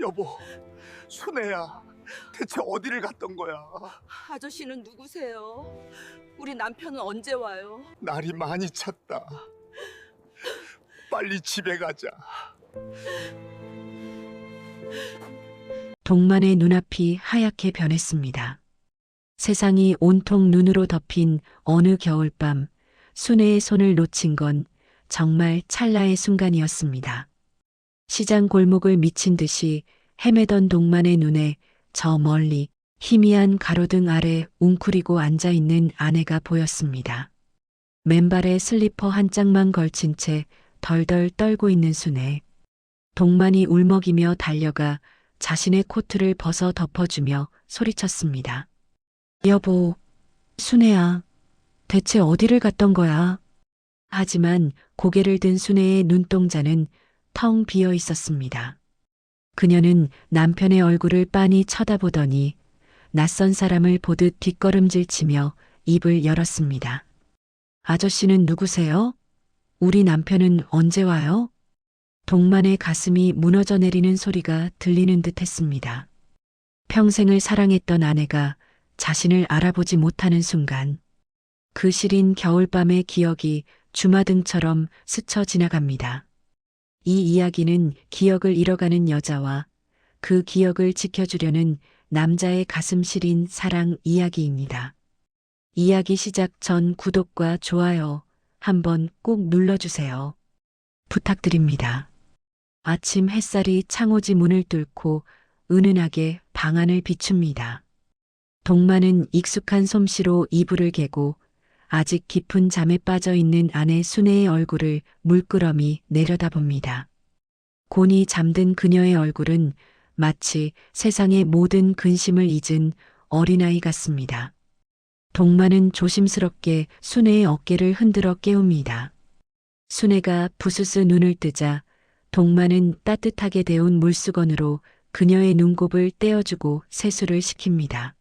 여보, 순애야, 대체 어디를 갔던 거야? 아저씨는 누구세요? 우리 남편은 언제 와요? 날이 많이 찼다. 빨리 집에 가자. 동만의 눈앞이 하얗게 변했습니다. 세상이 온통 눈으로 덮인 어느 겨울밤, 순애의 손을 놓친 건 정말 찰나의 순간이었습니다. 시장 골목을 미친 듯이 헤매던 동만의 눈에 저 멀리 희미한 가로등 아래 웅크리고 앉아있는 아내가 보였습니다. 맨발에 슬리퍼 한 짝만 걸친 채 덜덜 떨고 있는 순애. 동만이 울먹이며 달려가 자신의 코트를 벗어 덮어주며 소리쳤습니다. 여보, 순애야, 대체 어디를 갔던 거야? 하지만 고개를 든 순애의 눈동자는 텅 비어 있었습니다. 그녀는 남편의 얼굴을 빤히 쳐다보더니 낯선 사람을 보듯 뒷걸음질 치며 입을 열었습니다. 아저씨는 누구세요? 우리 남편은 언제 와요? 동만의 가슴이 무너져 내리는 소리가 들리는 듯 했습니다. 평생을 사랑했던 아내가 자신을 알아보지 못하는 순간, 그 시린 겨울밤의 기억이 주마등처럼 스쳐 지나갑니다. 이 이야기는 기억을 잃어가는 여자와 그 기억을 지켜주려는 남자의 가슴 시린 사랑 이야기입니다. 이야기 시작 전 구독과 좋아요 한번 꼭 눌러주세요. 부탁드립니다. 아침 햇살이 창호지 문을 뚫고 은은하게 방 안을 비춥니다. 동만은 익숙한 솜씨로 이불을 개고 아직 깊은 잠에 빠져 있는 아내 순애의 얼굴을 물끄러미 내려다봅니다. 곤히 잠든 그녀의 얼굴은 마치 세상의 모든 근심을 잊은 어린아이 같습니다. 동만은 조심스럽게 순애의 어깨를 흔들어 깨웁니다. 순애가 부스스 눈을 뜨자 동만은 따뜻하게 데운 물수건으로 그녀의 눈곱을 떼어주고 세수를 시킵니다.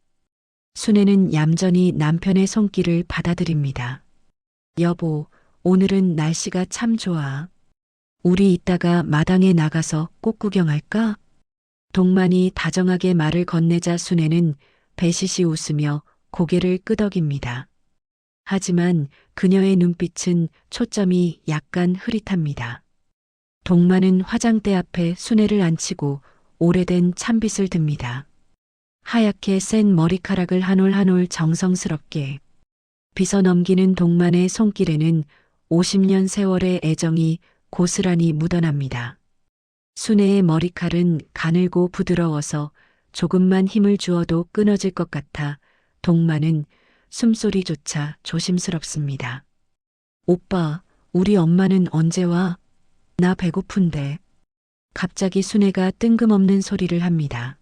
순애는 얌전히 남편의 손길을 받아들입니다. 여보, 오늘은 날씨가 참 좋아. 우리 이따가 마당에 나가서 꽃 구경할까? 동만이 다정하게 말을 건네자 순애는 배시시 웃으며 고개를 끄덕입니다. 하지만 그녀의 눈빛은 초점이 약간 흐릿합니다. 동만은 화장대 앞에 순애를 앉히고 오래된 찬빗을 듭니다. 하얗게 센 머리카락을 한 올 한 올 정성스럽게 빗어 넘기는 동만의 손길에는 50년 세월의 애정이 고스란히 묻어납니다. 순애의 머리칼은 가늘고 부드러워서 조금만 힘을 주어도 끊어질 것 같아 동만은 숨소리조차 조심스럽습니다. 오빠, 우리 엄마는 언제 와? 나 배고픈데. 갑자기 순애가 뜬금없는 소리를 합니다.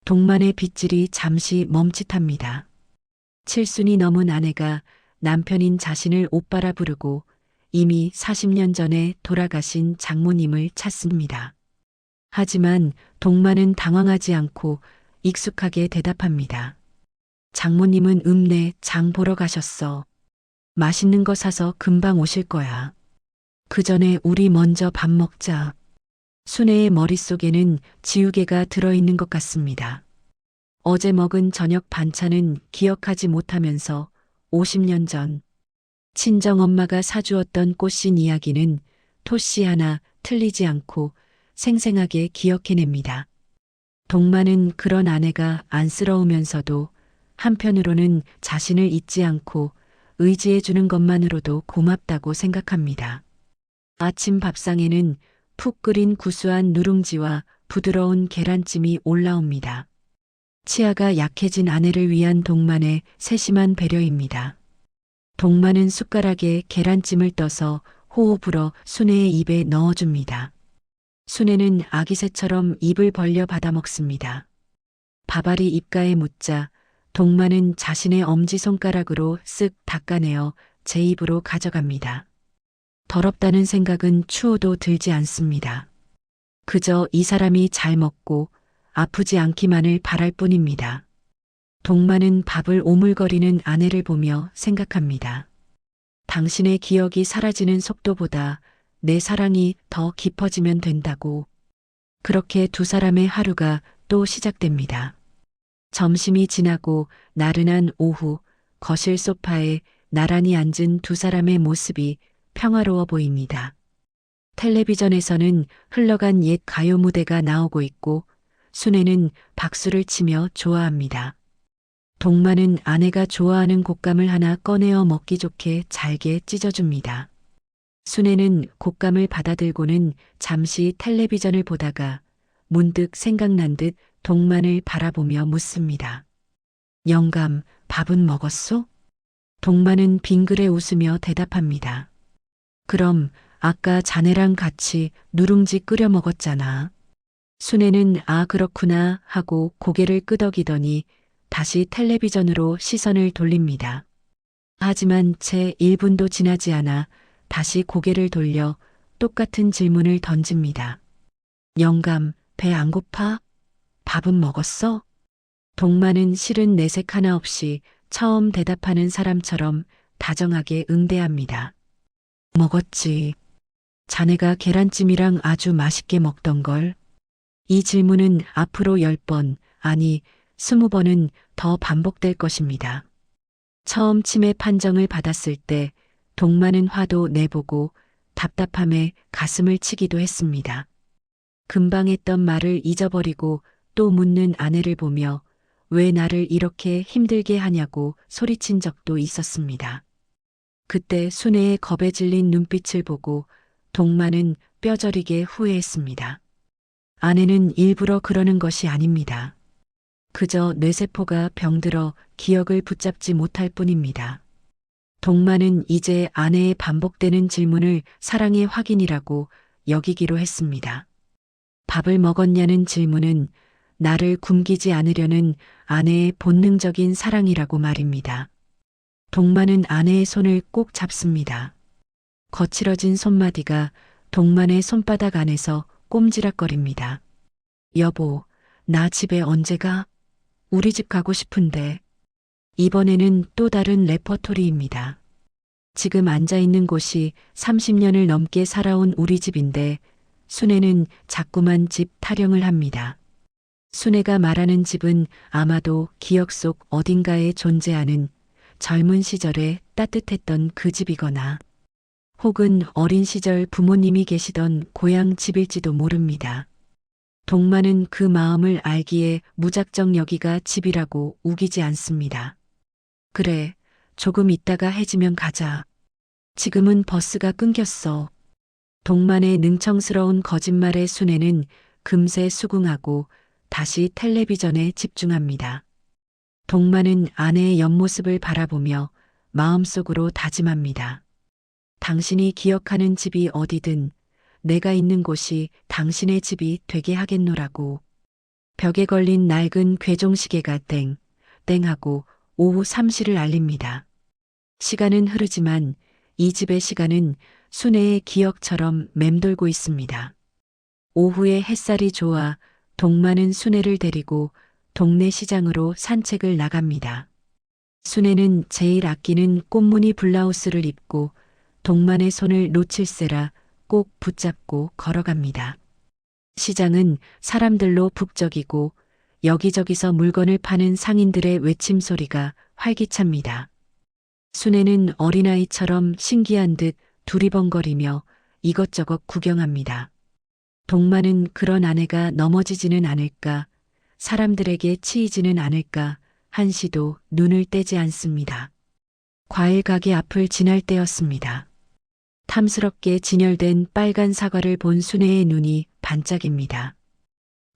동만의 빗질이 잠시 멈칫합니다. 칠순이 넘은 아내가 남편인 자신을 오빠라 부르고 이미 40년 전에 돌아가신 장모님을 찾습니다. 하지만 동만은 당황하지 않고 익숙하게 대답합니다. 장모님은 읍내 장 보러 가셨어. 맛있는 거 사서 금방 오실 거야. 그 전에 우리 먼저 밥 먹자. 순애의 머릿속에는 지우개가 들어있는 것 같습니다. 어제 먹은 저녁 반찬은 기억하지 못하면서 50년 전 친정엄마가 사주었던 꽃신 이야기는 토씨 하나 틀리지 않고 생생하게 기억해냅니다. 동만은 그런 아내가 안쓰러우면서도 한편으로는 자신을 잊지 않고 의지해주는 것만으로도 고맙다고 생각합니다. 아침 밥상에는 푹 끓인 구수한 누룽지와 부드러운 계란찜이 올라옵니다. 치아가 약해진 아내를 위한 동만의 세심한 배려입니다. 동만은 숟가락에 계란찜을 떠서 호호 불어 순애의 입에 넣어줍니다. 순애는 아기새처럼 입을 벌려 받아먹습니다. 밥알이 입가에 묻자 동만은 자신의 엄지손가락으로 쓱 닦아내어 제 입으로 가져갑니다. 더럽다는 생각은 추호도 들지 않습니다. 그저 이 사람이 잘 먹고 아프지 않기만을 바랄 뿐입니다. 동만은 밥을 오물거리는 아내를 보며 생각합니다. 당신의 기억이 사라지는 속도보다 내 사랑이 더 깊어지면 된다고. 그렇게 두 사람의 하루가 또 시작됩니다. 점심이 지나고 나른한 오후 거실 소파에 나란히 앉은 두 사람의 모습이 평화로워 보입니다. 텔레비전에서는 흘러간 옛 가요 무대가 나오고 있고 순애는 박수를 치며 좋아합니다. 동만은 아내가 좋아하는 곶감을 하나 꺼내어 먹기 좋게 잘게 찢어줍니다. 순애는 곶감을 받아들고는 잠시 텔레비전을 보다가 문득 생각난 듯 동만을 바라보며 묻습니다. 영감, 밥은 먹었소? 동만은 빙그레 웃으며 대답합니다. 그럼 아까 자네랑 같이 누룽지 끓여 먹었잖아. 순애는 아 그렇구나 하고 고개를 끄덕이더니 다시 텔레비전으로 시선을 돌립니다. 하지만 채 1분도 지나지 않아 다시 고개를 돌려 똑같은 질문을 던집니다. 영감, 배 안 고파? 밥은 먹었어? 동만은 실은 내색 하나 없이 처음 대답하는 사람처럼 다정하게 응대합니다. 먹었지. 자네가 계란찜이랑 아주 맛있게 먹던 걸. 이 질문은 앞으로 10번, 아니 20번은 더 반복될 것입니다. 처음 치매 판정을 받았을 때 동만은 화도 내보고 답답함에 가슴을 치기도 했습니다. 금방 했던 말을 잊어버리고 또 묻는 아내를 보며 왜 나를 이렇게 힘들게 하냐고 소리친 적도 있었습니다. 그때 순애의 겁에 질린 눈빛을 보고 동만은 뼈저리게 후회했습니다. 아내는 일부러 그러는 것이 아닙니다. 그저 뇌세포가 병들어 기억을 붙잡지 못할 뿐입니다. 동만은 이제 아내의 반복되는 질문을 사랑의 확인이라고 여기기로 했습니다. 밥을 먹었냐는 질문은 나를 굶기지 않으려는 아내의 본능적인 사랑이라고 말입니다. 동만은 아내의 손을 꼭 잡습니다. 거칠어진 손마디가 동만의 손바닥 안에서 꼼지락거립니다. 여보, 나 집에 언제 가? 우리 집 가고 싶은데. 이번에는 또 다른 레퍼토리입니다. 지금 앉아 있는 곳이 30년을 넘게 살아온 우리 집인데 순애는 자꾸만 집 타령을 합니다. 순애가 말하는 집은 아마도 기억 속 어딘가에 존재하는 젊은 시절에 따뜻했던 그 집이거나 혹은 어린 시절 부모님이 계시던 고향 집일지도 모릅니다. 동만은 그 마음을 알기에 무작정 여기가 집이라고 우기지 않습니다. 그래, 조금 있다가 해지면 가자. 지금은 버스가 끊겼어. 동만의 능청스러운 거짓말에 순애는 금세 수긍하고 다시 텔레비전에 집중합니다. 동만은 아내의 옆모습을 바라보며 마음속으로 다짐합니다. 당신이 기억하는 집이 어디든 내가 있는 곳이 당신의 집이 되게 하겠노라고. 벽에 걸린 낡은 괴종시계가 땡, 땡하고 오후 3시를 알립니다. 시간은 흐르지만 이 집의 시간은 순애의 기억처럼 맴돌고 있습니다. 오후에 햇살이 좋아 동만은 순애를 데리고 동네 시장으로 산책을 나갑니다. 순애는 제일 아끼는 꽃무늬 블라우스를 입고 동만의 손을 놓칠세라 꼭 붙잡고 걸어갑니다. 시장은 사람들로 북적이고 여기저기서 물건을 파는 상인들의 외침 소리가 활기찹니다. 순애는 어린아이처럼 신기한 듯 두리번거리며 이것저것 구경합니다. 동만은 그런 아내가 넘어지지는 않을까, 사람들에게 치이지는 않을까 한시도 눈을 떼지 않습니다. 과일 가게 앞을 지날 때였습니다. 탐스럽게 진열된 빨간 사과를 본 순애의 눈이 반짝입니다.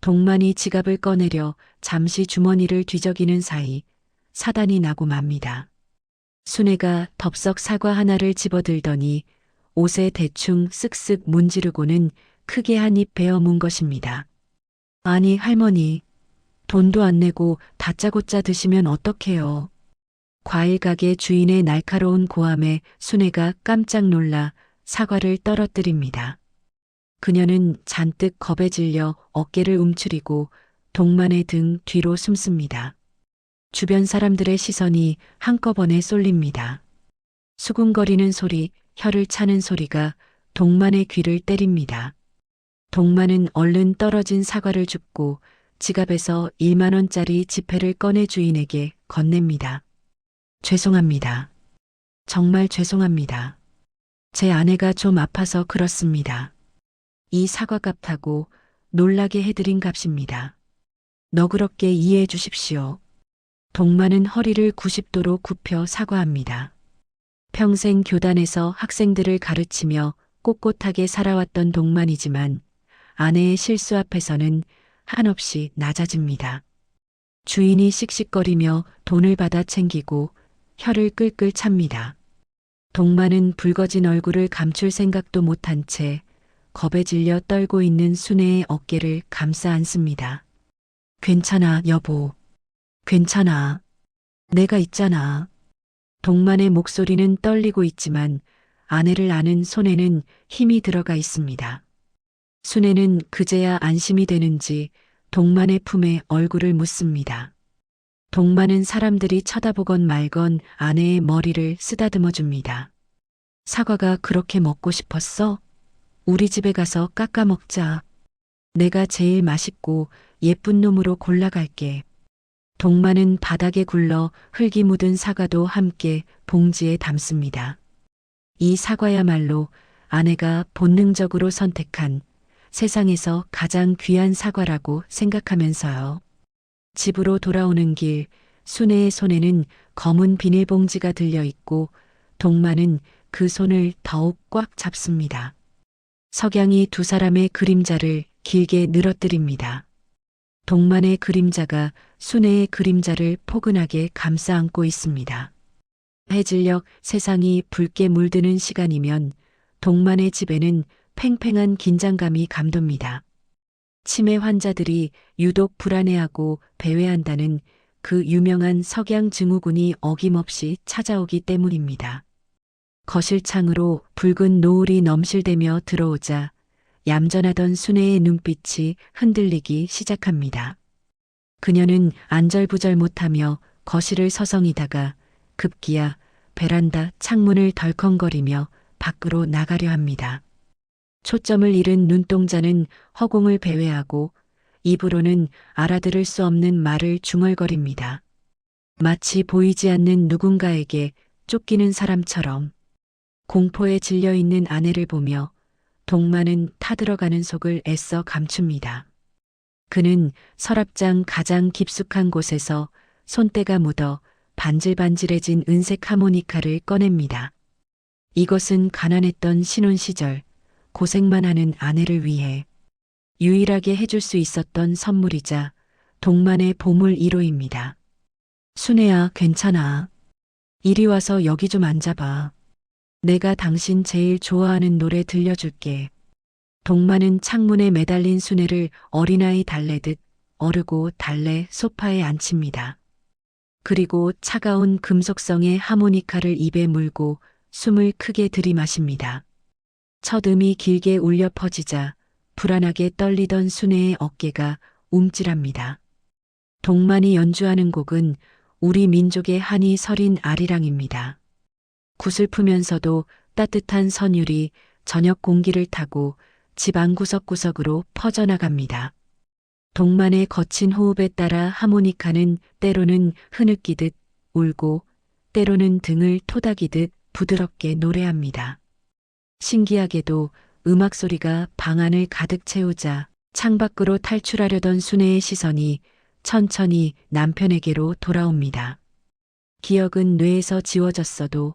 동만이 지갑을 꺼내려 잠시 주머니를 뒤적이는 사이 사단이 나고 맙니다. 순애가 덥석 사과 하나를 집어들더니 옷에 대충 쓱쓱 문지르고는 크게 한 입 베어 문 것입니다. 아니 할머니, 돈도 안 내고 다짜고짜 드시면 어떡해요. 과일 가게 주인의 날카로운 고함에 순애가 깜짝 놀라 사과를 떨어뜨립니다. 그녀는 잔뜩 겁에 질려 어깨를 움츠리고 동만의 등 뒤로 숨습니다. 주변 사람들의 시선이 한꺼번에 쏠립니다. 수군거리는 소리, 혀를 차는 소리가 동만의 귀를 때립니다. 동만은 얼른 떨어진 사과를 줍고 지갑에서 1만 원짜리 지폐를 꺼내 주인에게 건넵니다. 죄송합니다. 정말 죄송합니다. 제 아내가 좀 아파서 그렇습니다. 이 사과값하고 놀라게 해드린 값입니다. 너그럽게 이해해 주십시오. 동만은 허리를 90도로 굽혀 사과합니다. 평생 교단에서 학생들을 가르치며 꼿꼿하게 살아왔던 동만이지만 아내의 실수 앞에서는 한없이 낮아집니다. 주인이 씩씩거리며 돈을 받아 챙기고 혀를 끌끌 찹니다. 동만은 붉어진 얼굴을 감출 생각도 못한 채 겁에 질려 떨고 있는 순애의 어깨를 감싸 안습니다. 괜찮아, 여보. 괜찮아. 내가 있잖아. 동만의 목소리는 떨리고 있지만 아내를 아는 손에는 힘이 들어가 있습니다. 순애는 그제야 안심이 되는지 동만의 품에 얼굴을 묻습니다. 동만은 사람들이 쳐다보건 말건 아내의 머리를 쓰다듬어 줍니다. 사과가 그렇게 먹고 싶었어? 우리 집에 가서 깎아 먹자. 내가 제일 맛있고 예쁜 놈으로 골라갈게. 동만은 바닥에 굴러 흙이 묻은 사과도 함께 봉지에 담습니다. 이 사과야말로 아내가 본능적으로 선택한 세상에서 가장 귀한 사과라고 생각하면서요. 집으로 돌아오는 길 순애의 손에는 검은 비닐봉지가 들려 있고 동만은 그 손을 더욱 꽉 잡습니다. 석양이 두 사람의 그림자를 길게 늘어뜨립니다. 동만의 그림자가 순애의 그림자를 포근하게 감싸 안고 있습니다. 해질녘 세상이 붉게 물드는 시간이면 동만의 집에는 팽팽한 긴장감이 감돕니다. 치매 환자들이 유독 불안해하고 배회한다는 그 유명한 석양 증후군이 어김없이 찾아오기 때문입니다. 거실 창으로 붉은 노을이 넘실대며 들어오자 얌전하던 순애의 눈빛이 흔들리기 시작합니다. 그녀는 안절부절 못하며 거실을 서성이다가 급기야 베란다 창문을 덜컹거리며 밖으로 나가려 합니다. 초점을 잃은 눈동자는 허공을 배회하고 입으로는 알아들을 수 없는 말을 중얼거립니다. 마치 보이지 않는 누군가에게 쫓기는 사람처럼 공포에 질려 있는 아내를 보며 동만은 타들어가는 속을 애써 감춥니다. 그는 서랍장 가장 깊숙한 곳에서 손때가 묻어 반질반질해진 은색 하모니카를 꺼냅니다. 이것은 가난했던 신혼 시절 고생만 하는 아내를 위해 유일하게 해줄 수 있었던 선물이자 동만의 보물 1호입니다. 순애야, 괜찮아. 이리 와서 여기 좀 앉아봐. 내가 당신 제일 좋아하는 노래 들려줄게. 동만은 창문에 매달린 순애를 어린아이 달래듯 어르고 달래 소파에 앉힙니다. 그리고 차가운 금속성의 하모니카를 입에 물고 숨을 크게 들이마십니다. 첫 음이 길게 울려 퍼지자 불안하게 떨리던 순애의 어깨가 움찔합니다. 동만이 연주하는 곡은 우리 민족의 한이 서린 아리랑입니다. 구슬프면서도 따뜻한 선율이 저녁 공기를 타고 집 안 구석구석으로 퍼져나갑니다. 동만의 거친 호흡에 따라 하모니카는 때로는 흐느끼듯 울고 때로는 등을 토닥이듯 부드럽게 노래합니다. 신기하게도 음악 소리가 방 안을 가득 채우자 창밖으로 탈출하려던 순애의 시선이 천천히 남편에게로 돌아옵니다. 기억은 뇌에서 지워졌어도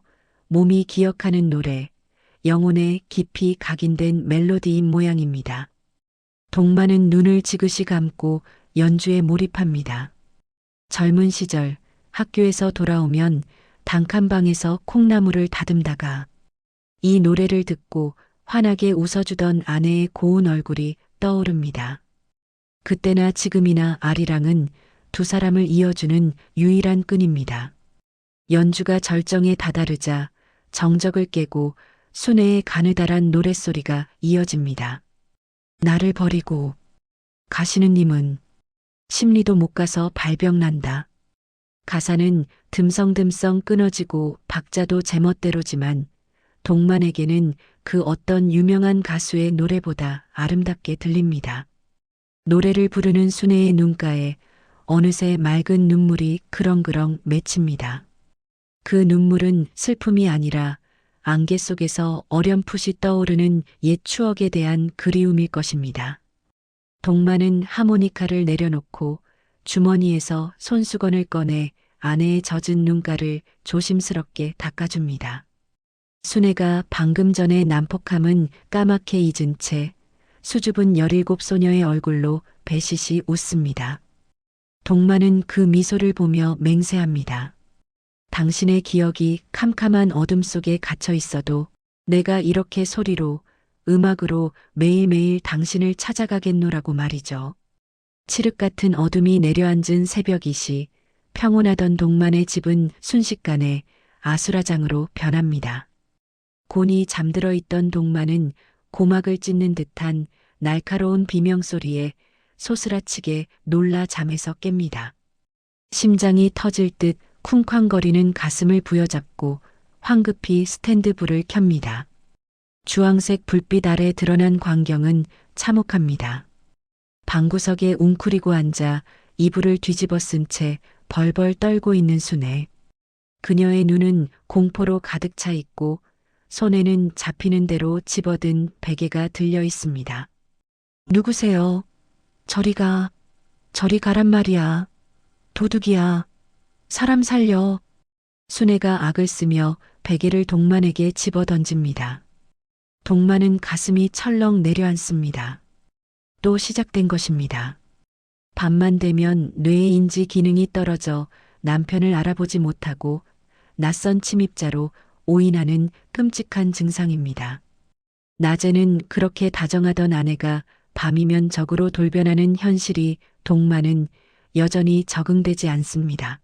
몸이 기억하는 노래, 영혼에 깊이 각인된 멜로디인 모양입니다. 동만은 눈을 지그시 감고 연주에 몰입합니다. 젊은 시절 학교에서 돌아오면 단칸방에서 콩나물을 다듬다가 이 노래를 듣고 환하게 웃어주던 아내의 고운 얼굴이 떠오릅니다. 그때나 지금이나 아리랑은 두 사람을 이어주는 유일한 끈입니다. 연주가 절정에 다다르자 정적을 깨고 순애의 가느다란 노랫소리가 이어집니다. 나를 버리고 가시는 님은 심리도 못 가서 발병난다. 가사는 듬성듬성 끊어지고 박자도 제멋대로지만 동만에게는 그 어떤 유명한 가수의 노래보다 아름답게 들립니다. 노래를 부르는 순애의 눈가에 어느새 맑은 눈물이 그렁그렁 맺힙니다. 그 눈물은 슬픔이 아니라 안개 속에서 어렴풋이 떠오르는 옛 추억에 대한 그리움일 것입니다. 동마는 하모니카를 내려놓고 주머니에서 손수건을 꺼내 아내의 젖은 눈가를 조심스럽게 닦아줍니다. 순애가 방금 전의 난폭함은 까맣게 잊은 채 수줍은 17 소녀의 얼굴로 배시시 웃습니다. 동마는 그 미소를 보며 맹세합니다. 당신의 기억이 캄캄한 어둠 속에 갇혀 있어도 내가 이렇게 소리로, 음악으로 매일매일 당신을 찾아가겠노라고 말이죠. 칠흑 같은 어둠이 내려앉은 새벽이시 평온하던 동만의 집은 순식간에 아수라장으로 변합니다. 곤히 잠들어 있던 동만은 고막을 찢는 듯한 날카로운 비명소리에 소스라치게 놀라 잠에서 깹니다. 심장이 터질 듯 쿵쾅거리는 가슴을 부여잡고 황급히 스탠드불을 켭니다. 주황색 불빛 아래 드러난 광경은 참혹합니다. 방구석에 웅크리고 앉아 이불을 뒤집어 쓴 채 벌벌 떨고 있는 순애. 그녀의 눈은 공포로 가득 차 있고 손에는 잡히는 대로 집어든 베개가 들려 있습니다. 누구세요? 저리 가란 말이야. 도둑이야. 사람 살려. 순애가 악을 쓰며 베개를 동만에게 집어 던집니다. 동만은 가슴이 철렁 내려앉습니다. 또 시작된 것입니다. 밤만 되면 뇌의 인지 기능이 떨어져 남편을 알아보지 못하고 낯선 침입자로 오인하는 끔찍한 증상입니다. 낮에는 그렇게 다정하던 아내가 밤이면 적으로 돌변하는 현실이 동만은 여전히 적응되지 않습니다.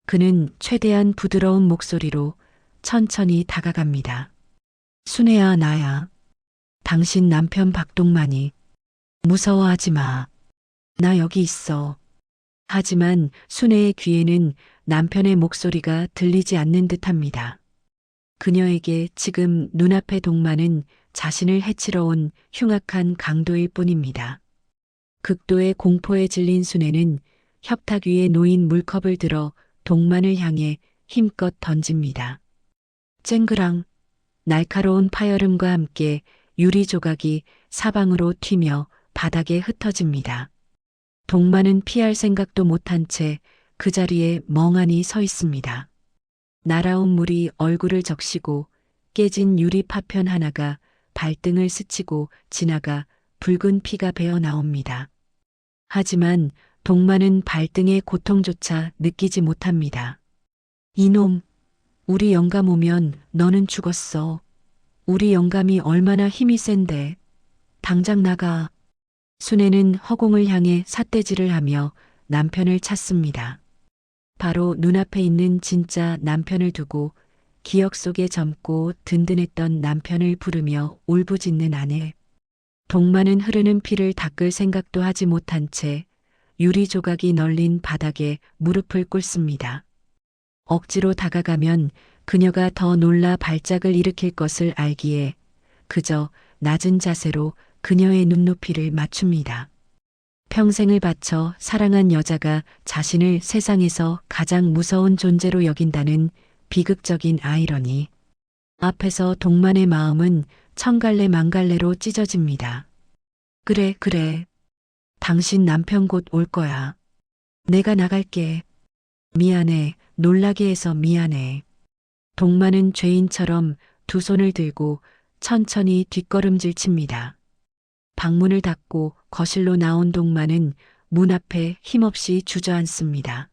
그는 최대한 부드러운 목소리로 천천히 다가갑니다. 순애야, 나야. 당신 남편 박동만이. 무서워하지 마. 나 여기 있어. 하지만 순애의 귀에는 남편의 목소리가 들리지 않는 듯합니다. 그녀에게 지금 눈앞의 동만은 자신을 해치러 온 흉악한 강도일 뿐입니다. 극도의 공포에 질린 순애는 협탁 위에 놓인 물컵을 들어 동만을 향해 힘껏 던집니다. 쨍그랑 날카로운 파열음과 함께 유리 조각이 사방으로 튀며 바닥에 흩어집니다. 동만은 피할 생각도 못한 채 그 자리에 멍하니 서 있습니다. 날아온 물이 얼굴을 적시고 깨진 유리 파편 하나가 발등을 스치고 지나가 붉은 피가 배어 나옵니다. 하지만 동만은 발등의 고통조차 느끼지 못합니다. 이놈, 우리 영감 오면 너는 죽었어. 우리 영감이 얼마나 힘이 센데. 당장 나가. 순애는 허공을 향해 삿대질을 하며 남편을 찾습니다. 바로 눈앞에 있는 진짜 남편을 두고 기억 속에 젊고 든든했던 남편을 부르며 울부짖는 아내. 동만은 흐르는 피를 닦을 생각도 하지 못한 채 유리 조각이 널린 바닥에 무릎을 꿇습니다. 억지로 다가가면 그녀가 더 놀라 발작을 일으킬 것을 알기에 그저 낮은 자세로 그녀의 눈높이를 맞춥니다. 평생을 바쳐 사랑한 여자가 자신을 세상에서 가장 무서운 존재로 여긴다는 비극적인 아이러니. 앞에서 동만의 마음은 천갈래 만갈래로 찢어집니다. 그래. 당신 남편 곧 올 거야. 내가 나갈게. 미안해. 놀라게 해서 미안해. 동만은 죄인처럼 두 손을 들고 천천히 뒷걸음질 칩니다. 방문을 닫고 거실로 나온 동만은 문 앞에 힘없이 주저앉습니다.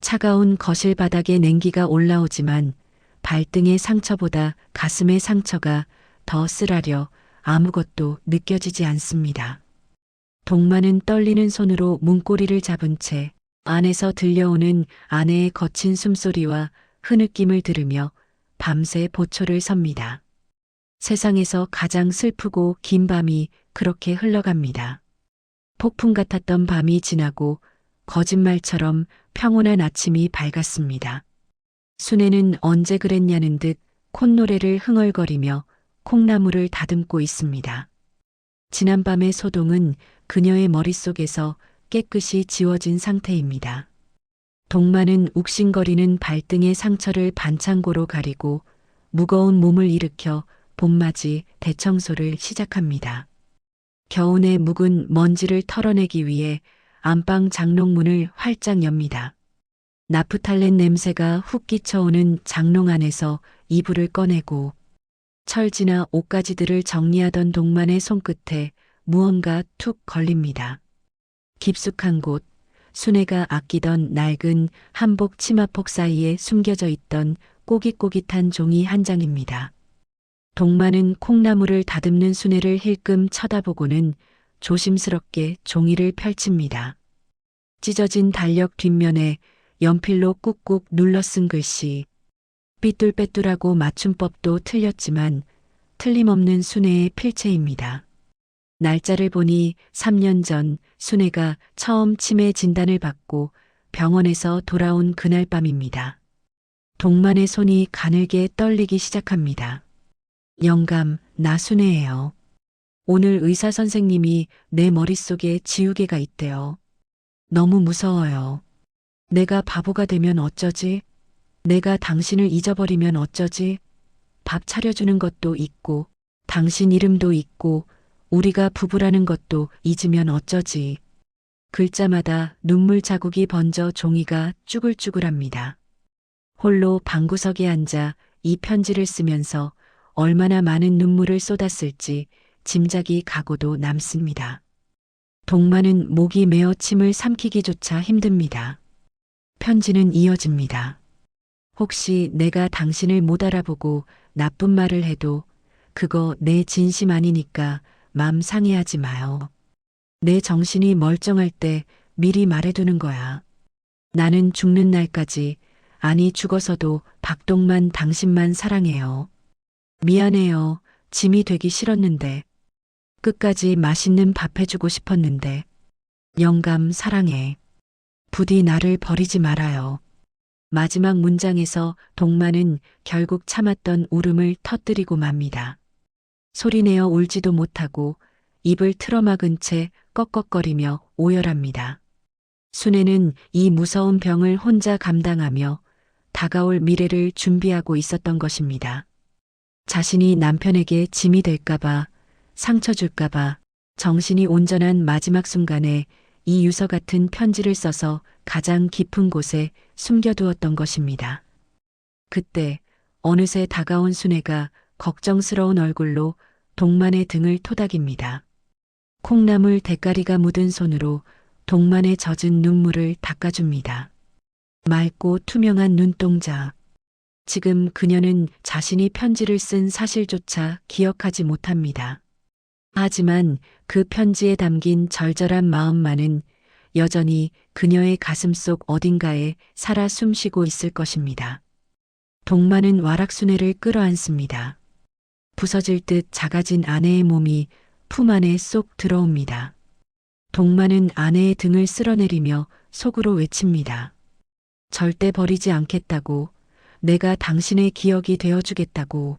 차가운 거실 바닥에 냉기가 올라오지만 발등의 상처보다 가슴의 상처가 더 쓰라려 아무것도 느껴지지 않습니다. 동만은 떨리는 손으로 문고리를 잡은 채 안에서 들려오는 아내의 거친 숨소리와 흐느낌을 들으며 밤새 보초를 섭니다. 세상에서 가장 슬프고 긴 밤이 그렇게 흘러갑니다. 폭풍 같았던 밤이 지나고 거짓말처럼 평온한 아침이 밝았습니다. 순애는 언제 그랬냐는 듯 콧노래를 흥얼거리며 콩나물을 다듬고 있습니다. 지난밤의 소동은 그녀의 머릿속에서 깨끗이 지워진 상태입니다. 동만은 욱신거리는 발등의 상처를 반창고로 가리고 무거운 몸을 일으켜 봄맞이 대청소를 시작합니다. 겨우내 묵은 먼지를 털어내기 위해 안방 장롱문을 활짝 엽니다. 나프탈렌 냄새가 훅 끼쳐오는 장롱 안에서 이불을 꺼내고 철지나 옷가지들을 정리하던 동만의 손끝에 무언가 툭 걸립니다. 깊숙한 곳, 순애가 아끼던 낡은 한복 치마폭 사이에 숨겨져 있던 꼬깃꼬깃한 종이 한 장입니다. 동만은 콩나물을 다듬는 순애를 힐끔 쳐다보고는 조심스럽게 종이를 펼칩니다. 찢어진 달력 뒷면에 연필로 꾹꾹 눌러 쓴 글씨. 삐뚤빼뚤하고 맞춤법도 틀렸지만 틀림없는 순애의 필체입니다. 날짜를 보니 3년 전 순애가 처음 치매 진단을 받고 병원에서 돌아온 그날 밤입니다. 동만의 손이 가늘게 떨리기 시작합니다. 영감, 나 순애예요. 오늘 의사 선생님이 내 머릿속에 지우개가 있대요. 너무 무서워요. 내가 바보가 되면 어쩌지? 내가 당신을 잊어버리면 어쩌지? 밥 차려주는 것도 잊고, 당신 이름도 잊고, 우리가 부부라는 것도 잊으면 어쩌지? 글자마다 눈물 자국이 번져 종이가 쭈글쭈글합니다. 홀로 방구석에 앉아 이 편지를 쓰면서 얼마나 많은 눈물을 쏟았을지 짐작이 가고도 남습니다. 동만은 목이 메어 침을 삼키기조차 힘듭니다. 편지는 이어집니다. 혹시 내가 당신을 못 알아보고 나쁜 말을 해도 그거 내 진심 아니니까 맘 상해하지 마요. 내 정신이 멀쩡할 때 미리 말해두는 거야. 나는 죽는 날까지, 아니 죽어서도 박동만 당신만 사랑해요. 미안해요. 짐이 되기 싫었는데. 끝까지 맛있는 밥 해주고 싶었는데. 영감 사랑해. 부디 나를 버리지 말아요. 마지막 문장에서 동만은 결국 참았던 울음을 터뜨리고 맙니다. 소리내어 울지도 못하고 입을 틀어막은 채 꺽꺽거리며 오열합니다. 순애는 이 무서운 병을 혼자 감당하며 다가올 미래를 준비하고 있었던 것입니다. 자신이 남편에게 짐이 될까봐, 상처 줄까봐 정신이 온전한 마지막 순간에 이 유서 같은 편지를 써서 가장 깊은 곳에 숨겨두었던 것입니다. 그때 어느새 다가온 순애가 걱정스러운 얼굴로 동만의 등을 토닥입니다. 콩나물 대가리가 묻은 손으로 동만의 젖은 눈물을 닦아줍니다. 맑고 투명한 눈동자. 지금 그녀는 자신이 편지를 쓴 사실조차 기억하지 못합니다. 하지만 그 편지에 담긴 절절한 마음만은 여전히 그녀의 가슴속 어딘가에 살아 숨쉬고 있을 것입니다. 동만은 와락순애를 끌어안습니다. 부서질 듯 작아진 아내의 몸이 품 안에 쏙 들어옵니다. 동만은 아내의 등을 쓸어내리며 속으로 외칩니다. 절대 버리지 않겠다고, 내가 당신의 기억이 되어주겠다고.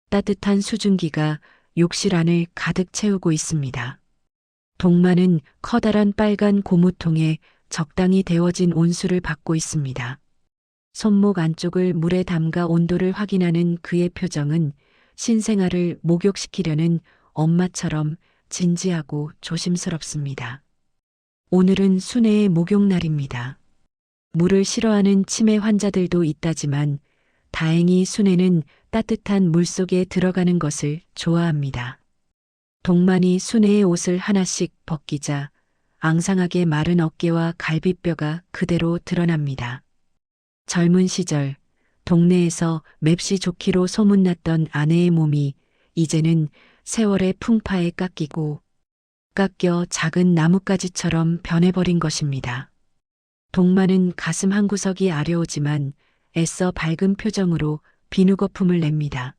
따뜻한 수증기가 욕실 안을 가득 채우고 있습니다. 동만은 커다란 빨간 고무통에 적당히 데워진 온수를 받고 있습니다. 손목 안쪽을 물에 담가 온도를 확인하는 그의 표정은 신생아를 목욕시키려는 엄마처럼 진지하고 조심스럽습니다. 오늘은 순애의 목욕날입니다. 물을 싫어하는 치매 환자들도 있다지만 다행히 순애는 따뜻한 물속에 들어가는 것을 좋아합니다. 동만이 순애의 옷을 하나씩 벗기자 앙상하게 마른 어깨와 갈비뼈가 그대로 드러납니다. 젊은 시절 동네에서 맵시 좋기로 소문났던 아내의 몸이 이제는 세월의 풍파에 깎여 작은 나뭇가지처럼 변해버린 것입니다. 동만은 가슴 한구석이 아려오지만 애써 밝은 표정으로 비누 거품을 냅니다.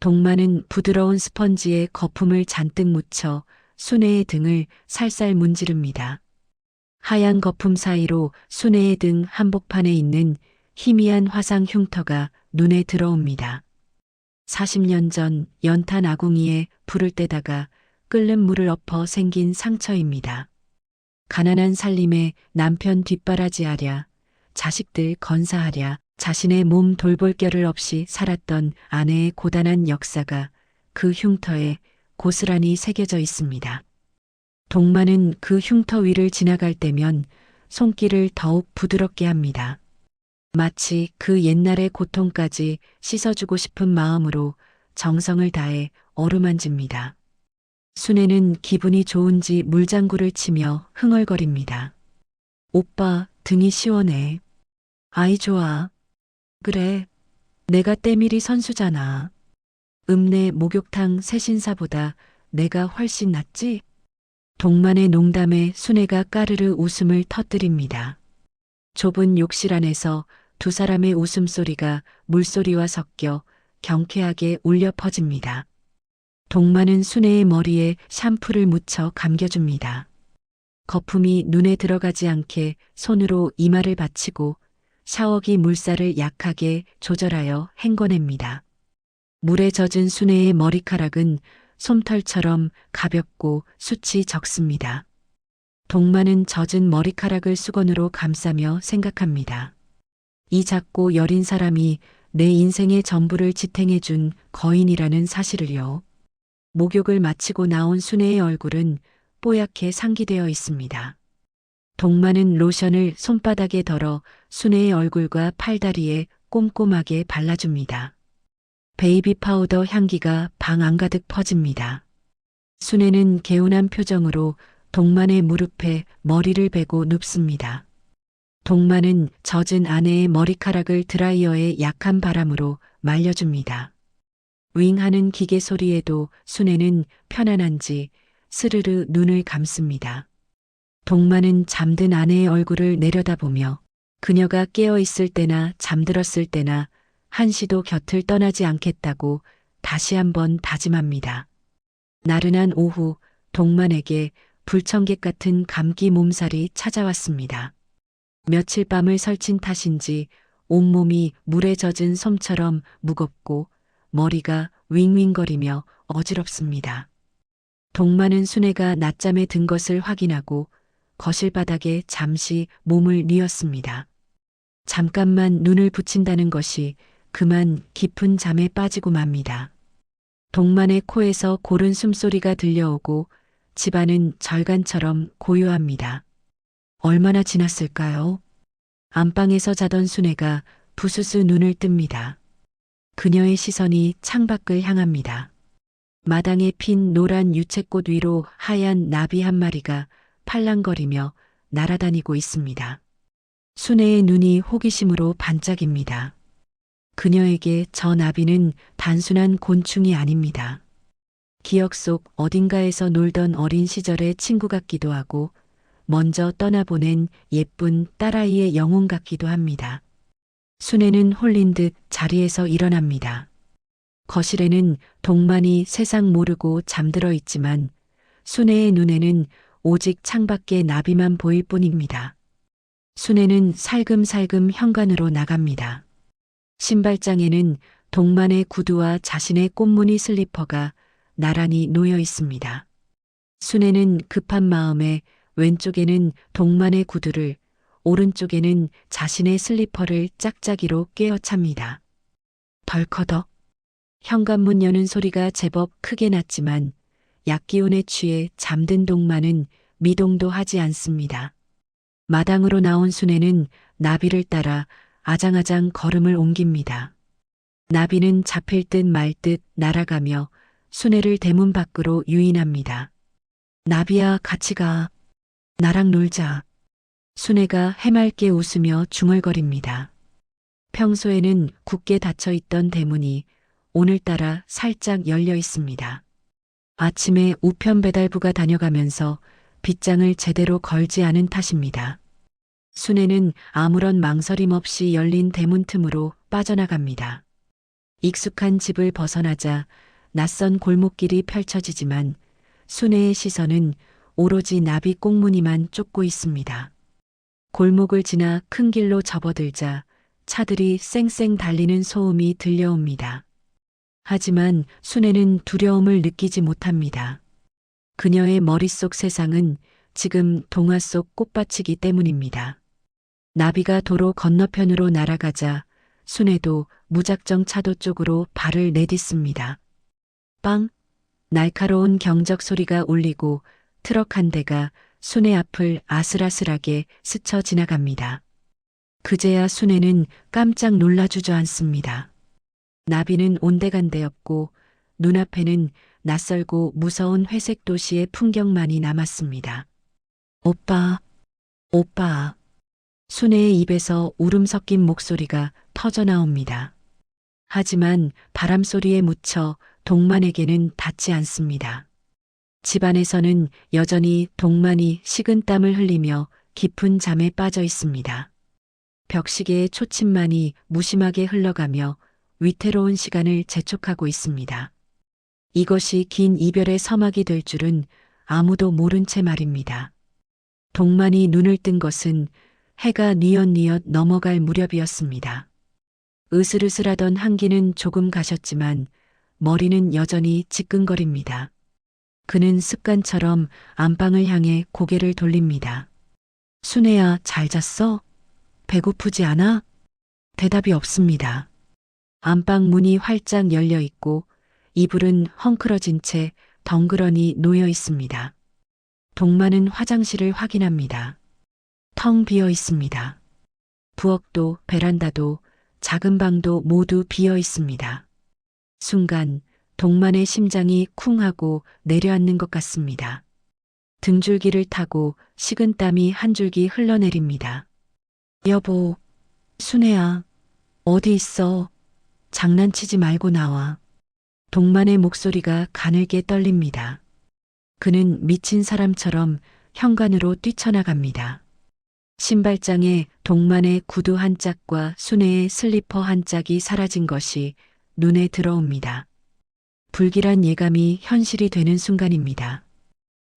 동만은 부드러운 스펀지에 거품을 잔뜩 묻혀 순애의 등을 살살 문지릅니다. 하얀 거품 사이로 순애의 등 한복판에 있는 희미한 화상 흉터가 눈에 들어옵니다. 40년 전 연탄 아궁이에 불을 떼다가 끓는 물을 엎어 생긴 상처입니다. 가난한 살림에 남편 뒷바라지하랴, 자식들 건사하랴, 자신의 몸 돌볼 겨를 없이 살았던 아내의 고단한 역사가 그 흉터에 고스란히 새겨져 있습니다. 동마는 그 흉터 위를 지나갈 때면 손길을 더욱 부드럽게 합니다. 마치 그 옛날의 고통까지 씻어주고 싶은 마음으로 정성을 다해 어루만집니다. 순애는 기분이 좋은지 물장구를 치며 흥얼거립니다. 오빠, 등이 시원해. 아이 좋아. 그래, 내가 때밀이 선수잖아. 읍내 목욕탕 새신사보다 내가 훨씬 낫지? 동만의 농담에 순애가 까르르 웃음을 터뜨립니다. 좁은 욕실 안에서 두 사람의 웃음소리가 물소리와 섞여 경쾌하게 울려 퍼집니다. 동만은 순애의 머리에 샴푸를 묻혀 감겨줍니다. 거품이 눈에 들어가지 않게 손으로 이마를 받치고 샤워기 물살을 약하게 조절하여 헹궈냅니다. 물에 젖은 순애의 머리카락은 솜털처럼 가볍고 숱이 적습니다. 동만은 젖은 머리카락을 수건으로 감싸며 생각합니다. 이 작고 여린 사람이 내 인생의 전부를 지탱해준 거인이라는 사실을요. 목욕을 마치고 나온 순애의 얼굴은 뽀얗게 상기되어 있습니다. 동만은 로션을 손바닥에 덜어 순애의 얼굴과 팔다리에 꼼꼼하게 발라줍니다. 베이비 파우더 향기가 방 안가득 퍼집니다. 순애는 개운한 표정으로 동만의 무릎에 머리를 베고 눕습니다. 동만은 젖은 아내의 머리카락을 드라이어의 약한 바람으로 말려줍니다. 윙하는 기계 소리에도 순애는 편안한지 스르르 눈을 감습니다. 동만은 잠든 아내의 얼굴을 내려다보며 그녀가 깨어 있을 때나 잠들었을 때나 한시도 곁을 떠나지 않겠다고 다시 한번 다짐합니다. 나른한 오후 동만에게 불청객 같은 감기 몸살이 찾아왔습니다. 며칠 밤을 설친 탓인지 온몸이 물에 젖은 솜처럼 무겁고 머리가 윙윙거리며 어지럽습니다. 동만은 순애가 낮잠에 든 것을 확인하고 거실 바닥에 잠시 몸을 뉘었습니다. 잠깐만 눈을 붙인다는 것이 그만 깊은 잠에 빠지고 맙니다. 동만의 코에서 고른 숨소리가 들려오고 집안은 절간처럼 고요합니다. 얼마나 지났을까요? 안방에서 자던 순애가 부스스 눈을 뜹니다. 그녀의 시선이 창밖을 향합니다. 마당에 핀 노란 유채꽃 위로 하얀 나비 한 마리가 팔랑거리며 날아다니고 있습니다. 순애의 눈이 호기심으로 반짝입니다. 그녀에게 저 나비는 단순한 곤충이 아닙니다. 기억 속 어딘가에서 놀던 어린 시절의 친구 같기도 하고 먼저 떠나보낸 예쁜 딸아이의 영혼 같기도 합니다. 순애는 홀린 듯 자리에서 일어납니다. 거실에는 동만이 세상 모르고 잠들어 있지만 순애의 눈에는 오직 창밖에 나비만 보일 뿐입니다. 순애는 살금살금 현관으로 나갑니다. 신발장에는 동만의 구두와 자신의 꽃무늬 슬리퍼가 나란히 놓여 있습니다. 순애는 급한 마음에 왼쪽에는 동만의 구두를, 오른쪽에는 자신의 슬리퍼를 짝짝이로 꿰어찹니다. 덜커덕. 현관문 여는 소리가 제법 크게 났지만 약기운에 취해 잠든 동만은 미동도 하지 않습니다. 마당으로 나온 순애는 나비를 따라 아장아장 걸음을 옮깁니다. 나비는 잡힐 듯 말 듯 날아가며 순애를 대문 밖으로 유인합니다. 나비야, 같이 가. 나랑 놀자. 순애가 해맑게 웃으며 중얼거립니다. 평소에는 굳게 닫혀있던 대문이 오늘따라 살짝 열려 있습니다. 아침에 우편 배달부가 다녀가면서 빗장을 제대로 걸지 않은 탓입니다. 순애는 아무런 망설임 없이 열린 대문 틈으로 빠져나갑니다. 익숙한 집을 벗어나자 낯선 골목길이 펼쳐지지만 순애의 시선은 오로지 나비 꽁무니만 쫓고 있습니다. 골목을 지나 큰 길로 접어들자 차들이 쌩쌩 달리는 소음이 들려옵니다. 하지만 순애는 두려움을 느끼지 못합니다. 그녀의 머릿속 세상은 지금 동화 속 꽃밭이기 때문입니다. 나비가 도로 건너편으로 날아가자 순애도 무작정 차도 쪽으로 발을 내딛습니다. 빵! 날카로운 경적 소리가 울리고 트럭 한 대가 순애 앞을 아슬아슬하게 스쳐 지나갑니다. 그제야 순애는 깜짝 놀라 주저앉습니다. 나비는 온데간데없고 눈앞에는 낯설고 무서운 회색 도시의 풍경만이 남았습니다. 오빠, 오빠. 순애의 입에서 울음 섞인 목소리가 터져 나옵니다. 하지만 바람 소리에 묻혀 동만에게는 닿지 않습니다. 집안에서는 여전히 동만이 식은땀을 흘리며 깊은 잠에 빠져 있습니다. 벽시계의 초침만이 무심하게 흘러가며 위태로운 시간을 재촉하고 있습니다. 이것이 긴 이별의 서막이 될 줄은 아무도 모른 채 말입니다. 동만이 눈을 뜬 것은 해가 뉘엿뉘엿 넘어갈 무렵이었습니다. 으슬으슬하던 한기는 조금 가셨지만 머리는 여전히 지끈거립니다. 그는 습관처럼 안방을 향해 고개를 돌립니다. 순애야, 잘 잤어? 배고프지 않아? 대답이 없습니다. 안방 문이 활짝 열려 있고 이불은 헝클어진 채 덩그러니 놓여 있습니다. 동만은 화장실을 확인합니다. 텅 비어 있습니다. 부엌도 베란다도 작은 방도 모두 비어 있습니다. 순간 동만의 심장이 쿵 하고 내려앉는 것 같습니다. 등줄기를 타고 식은땀이 한 줄기 흘러내립니다. 여보, 순애야, 어디 있어? 장난치지 말고 나와. 동만의 목소리가 가늘게 떨립니다. 그는 미친 사람처럼 현관으로 뛰쳐나갑니다. 신발장에 동만의 구두 한 짝과 순애의 슬리퍼 한 짝이 사라진 것이 눈에 들어옵니다. 불길한 예감이 현실이 되는 순간입니다.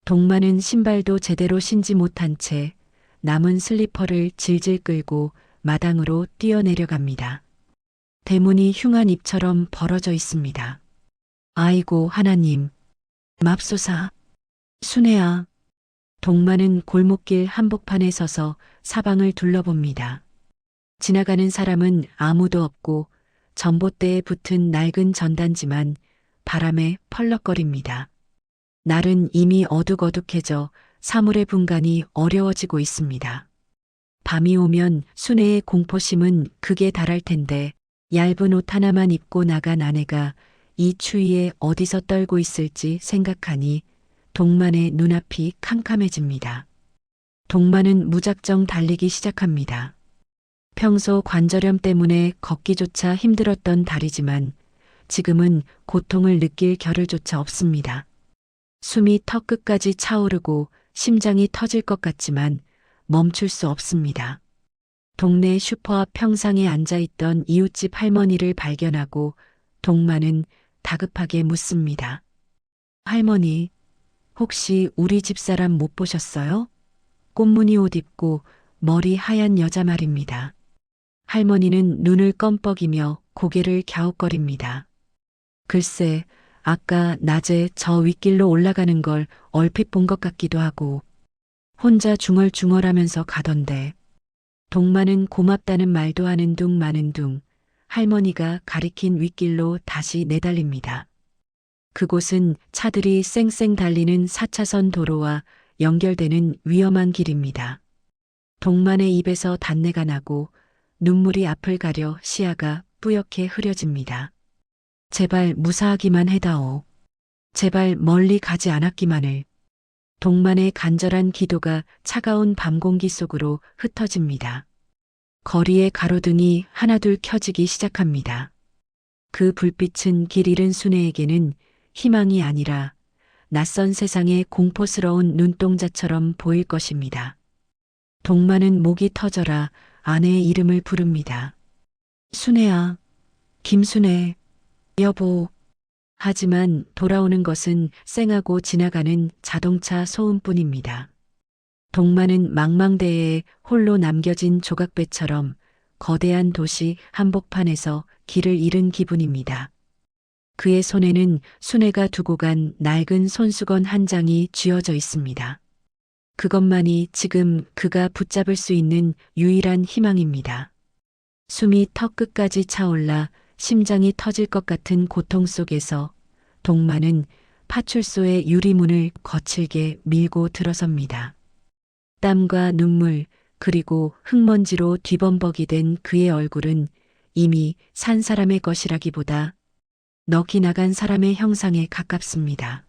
동만은 신발도 제대로 신지 못한 채 남은 슬리퍼를 질질 끌고 마당으로 뛰어내려갑니다. 대문이 흉한 입처럼 벌어져 있습니다. 아이고 하나님, 맙소사. 순애야. 동만은 골목길 한복판에 서서 사방을 둘러봅니다. 지나가는 사람은 아무도 없고 전봇대에 붙은 낡은 전단지만 바람에 펄럭거립니다. 날은 이미 어둑어둑해져 사물의 분간이 어려워지고 있습니다. 밤이 오면 순애의 공포심은 극에 달할 텐데 얇은 옷 하나만 입고 나간 아내가 이 추위에 어디서 떨고 있을지 생각하니 동만의 눈앞이 캄캄해집니다. 동만은 무작정 달리기 시작합니다. 평소 관절염 때문에 걷기조차 힘들었던 다리지만 지금은 고통을 느낄 겨를조차 없습니다. 숨이 턱끝까지 차오르고 심장이 터질 것 같지만 멈출 수 없습니다. 동네 슈퍼 앞 평상에 앉아있던 이웃집 할머니를 발견하고 동만은 다급하게 묻습니다. 할머니, 혹시 우리 집사람 못 보셨어요? 꽃무늬 옷 입고 머리 하얀 여자 말입니다. 할머니는 눈을 껌뻑이며 고개를 갸웃거립니다. 글쎄, 아까 낮에 저 윗길로 올라가는 걸 얼핏 본 것 같기도 하고 혼자 중얼중얼하면서 가던데. 동만은 고맙다는 말도 하는 둥 마는 둥 할머니가 가리킨 윗길로 다시 내달립니다. 그곳은 차들이 쌩쌩 달리는 4차선 도로와 연결되는 위험한 길입니다. 동만의 입에서 단내가 나고 눈물이 앞을 가려 시야가 뿌옇게 흐려집니다. 제발 무사하기만 해다오. 제발 멀리 가지 않았기만을. 동만의 간절한 기도가 차가운 밤 공기 속으로 흩어집니다. 거리의 가로등이 하나둘 켜지기 시작합니다. 그 불빛은 길 잃은 순애에게는 희망이 아니라 낯선 세상의 공포스러운 눈동자처럼 보일 것입니다. 동만은 목이 터져라 아내의 이름을 부릅니다. 순애야, 김순애, 여보. 하지만 돌아오는 것은 쌩하고 지나가는 자동차 소음뿐입니다. 동만은 망망대해에 홀로 남겨진 조각배처럼 거대한 도시 한복판에서 길을 잃은 기분입니다. 그의 손에는 순애가 두고 간 낡은 손수건 한 장이 쥐어져 있습니다. 그것만이 지금 그가 붙잡을 수 있는 유일한 희망입니다. 숨이 턱 끝까지 차올라 심장이 터질 것 같은 고통 속에서 동만은 파출소의 유리문을 거칠게 밀고 들어섭니다. 땀과 눈물 그리고 흙먼지로 뒤범벅이 된 그의 얼굴은 이미 산 사람의 것이라기보다 넋이 나간 사람의 형상에 가깝습니다.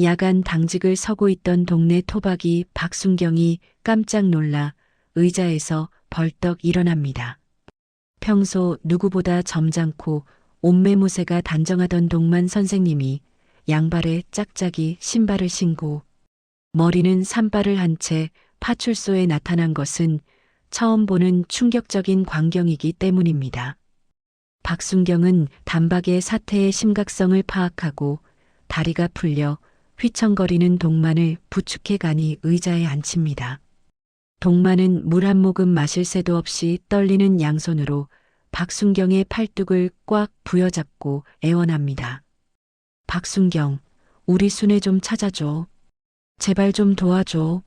야간 당직을 서고 있던 동네 토박이 박순경이 깜짝 놀라 의자에서 벌떡 일어납니다. 평소 누구보다 점잖고 옷매무새가 단정하던 동만 선생님이 양발에 짝짝이 신발을 신고 머리는 산발을 한 채 파출소에 나타난 것은 처음 보는 충격적인 광경이기 때문입니다. 박순경은 단박에 사태의 심각성을 파악하고 다리가 풀려 휘청거리는 동만을 부축해 가니 의자에 앉힙니다. 동만은 물 한 모금 마실 새도 없이 떨리는 양손으로 박순경의 팔뚝을 꽉 부여잡고 애원합니다. 박순경, 우리 순애 좀 찾아줘. 제발 좀 도와줘.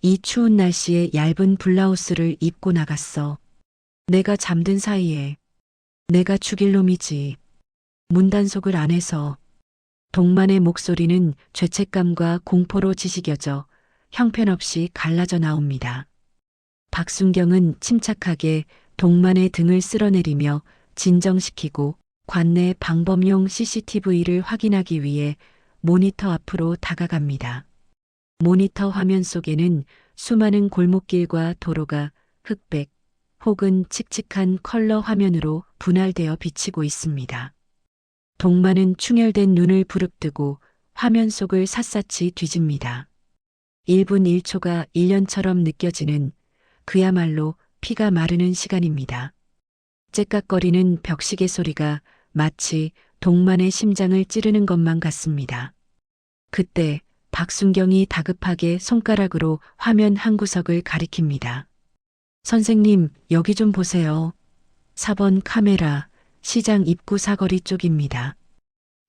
이 추운 날씨에 얇은 블라우스를 입고 나갔어. 내가 잠든 사이에. 내가 죽일 놈이지. 문단속을 안 해서. 동만의 목소리는 죄책감과 공포로 지식여져 형편없이 갈라져 나옵니다. 박순경은 침착하게 동만의 등을 쓸어내리며 진정시키고 관내 방범용 CCTV를 확인하기 위해 모니터 앞으로 다가갑니다. 모니터 화면 속에는 수많은 골목길과 도로가 흑백 혹은 칙칙한 컬러 화면으로 분할되어 비치고 있습니다. 동만은 충혈된 눈을 부릅뜨고 화면 속을 샅샅이 뒤집니다. 1분 1초가 1년처럼 느껴지는 그야말로 피가 마르는 시간입니다. 째깍거리는 벽시계 소리가 마치 동만의 심장을 찌르는 것만 같습니다. 그때 박순경이 다급하게 손가락으로 화면 한 구석을 가리킵니다. 선생님, 여기 좀 보세요. 4번 카메라, 시장 입구 사거리 쪽입니다.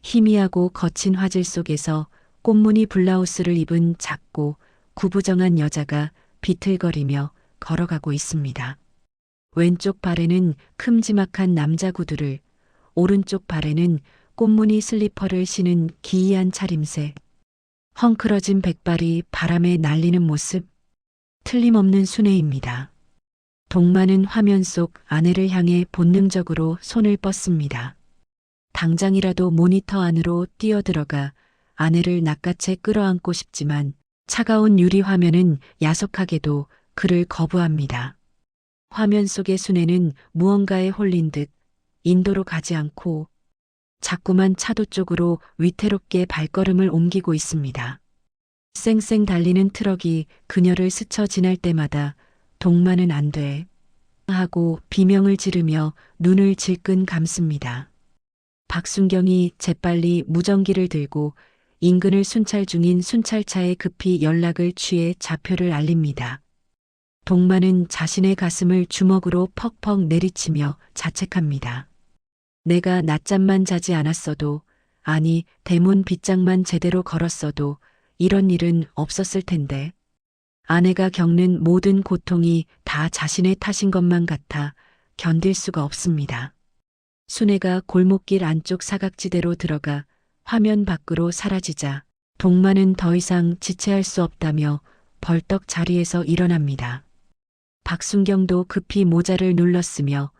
희미하고 거친 화질 속에서 꽃무늬 블라우스를 입은 작고 구부정한 여자가 비틀거리며 걸어가고 있습니다. 왼쪽 발에는 큼지막한 남자 구두를, 오른쪽 발에는 꽃무늬 슬리퍼를 신은 기이한 차림새, 헝클어진 백발이 바람에 날리는 모습, 틀림없는 순애입니다. 동만은 화면 속 아내를 향해 본능적으로 손을 뻗습니다. 당장이라도 모니터 안으로 뛰어들어가 아내를 낚아채 끌어안고 싶지만 차가운 유리 화면은 야속하게도 그를 거부합니다. 화면 속의 순애는 무언가에 홀린 듯 인도로 가지 않고 자꾸만 차도 쪽으로 위태롭게 발걸음을 옮기고 있습니다. 쌩쌩 달리는 트럭이 그녀를 스쳐 지날 때마다 동만은 안 돼 하고 비명을 지르며 눈을 질끈 감습니다. 박순경이 재빨리 무전기를 들고 인근을 순찰 중인 순찰차에 급히 연락을 취해 좌표를 알립니다. 동만은 자신의 가슴을 주먹으로 퍽퍽 내리치며 자책합니다. 내가 낮잠만 자지 않았어도, 아니 대문 빗장만 제대로 걸었어도 이런 일은 없었을 텐데. 아내가 겪는 모든 고통이 다 자신의 탓인 것만 같아 견딜 수가 없습니다. 순애가 골목길 안쪽 사각지대로 들어가 화면 밖으로 사라지자 동만은 더 이상 지체할 수 없다며 벌떡 자리에서 일어납니다. 박순경도 급히 모자를 눌렀으며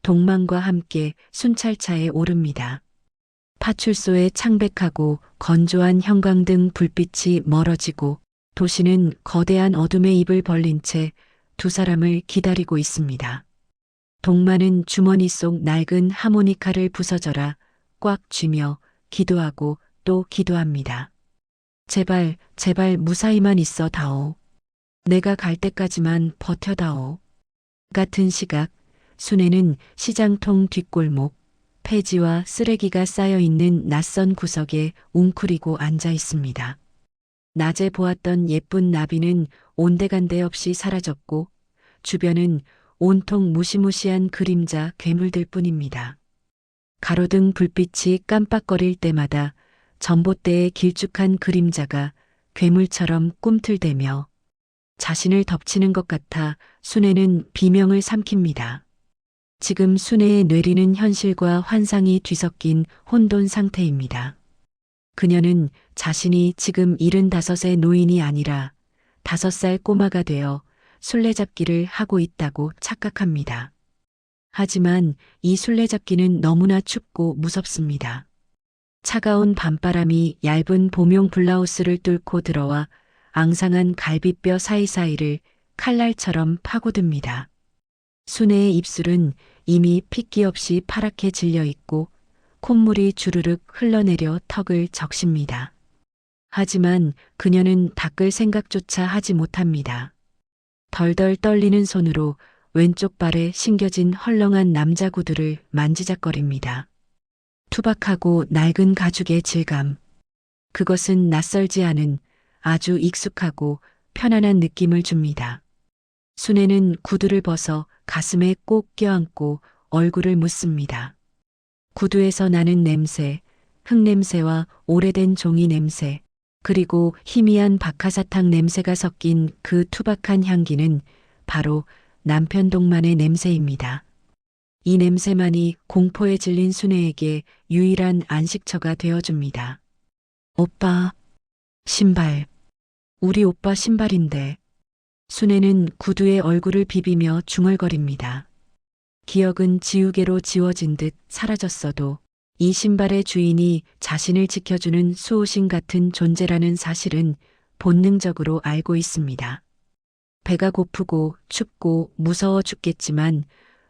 동만과 함께 순찰차에 오릅니다. 파출소의 창백하고 건조한 형광등 불빛이 멀어지고 도시는 거대한 어둠의 입을 벌린 채 두 사람을 기다리고 있습니다. 동만은 주머니 속 낡은 하모니카를 부서져라 꽉 쥐며 기도하고 또 기도합니다. 제발, 제발 무사히만 있어 다오. 내가 갈 때까지만 버텨다오. 같은 시각, 순애는 시장통 뒷골목, 폐지와 쓰레기가 쌓여 있는 낯선 구석에 웅크리고 앉아 있습니다. 낮에 보았던 예쁜 나비는 온데간데 없이 사라졌고 주변은 온통 무시무시한 그림자 괴물들 뿐입니다. 가로등 불빛이 깜빡거릴 때마다 전봇대의 길쭉한 그림자가 괴물처럼 꿈틀대며 자신을 덮치는 것 같아 순애는 비명을 삼킵니다. 지금 순애의 뇌리는 현실과 환상이 뒤섞인 혼돈 상태입니다. 그녀는 자신이 지금 75의 노인이 아니라 5살 꼬마가 되어 술래잡기를 하고 있다고 착각합니다. 하지만 이 술래잡기는 너무나 춥고 무섭습니다. 차가운 밤바람이 얇은 봄용 블라우스를 뚫고 들어와 앙상한 갈비뼈 사이사이를 칼날처럼 파고듭니다. 순애의 입술은 이미 핏기 없이 파랗게 질려 있고 콧물이 주르륵 흘러내려 턱을 적십니다. 하지만 그녀는 닦을 생각조차 하지 못합니다. 덜덜 떨리는 손으로 왼쪽 발에 신겨진 헐렁한 남자 구두를 만지작거립니다. 투박하고 낡은 가죽의 질감. 그것은 낯설지 않은 아주 익숙하고 편안한 느낌을 줍니다. 순애는 구두를 벗어 가슴에 꼭 껴안고 얼굴을 묻습니다. 구두에서 나는 냄새, 흙냄새와 오래된 종이 냄새, 그리고 희미한 박하사탕 냄새가 섞인 그 투박한 향기는 바로 남편 동만의 냄새입니다. 이 냄새만이 공포에 질린 순애에게 유일한 안식처가 되어줍니다. 오빠, 신발. 우리 오빠 신발인데. 순애는 구두에 얼굴을 비비며 중얼거립니다. 기억은 지우개로 지워진 듯 사라졌어도 이 신발의 주인이 자신을 지켜주는 수호신 같은 존재라는 사실은 본능적으로 알고 있습니다. 배가 고프고 춥고 무서워 죽겠지만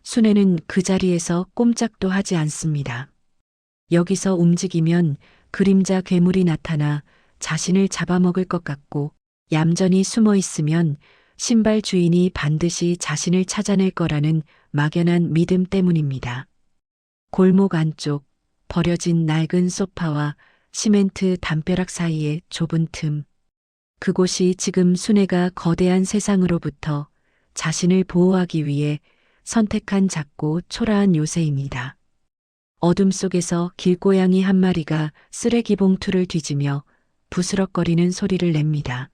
순애는 그 자리에서 꼼짝도 하지 않습니다. 여기서 움직이면 그림자 괴물이 나타나 자신을 잡아먹을 것 같고 얌전히 숨어 있으면 신발 주인이 반드시 자신을 찾아낼 거라는 막연한 믿음 때문입니다. 골목 안쪽 버려진 낡은 소파와 시멘트 담벼락 사이의 좁은 틈. 그곳이 지금 순애가 거대한 세상으로부터 자신을 보호하기 위해 선택한 작고 초라한 요새입니다. 어둠 속에서 길고양이 한 마리가 쓰레기 봉투를 뒤지며 부스럭거리는 소리를 냅니다.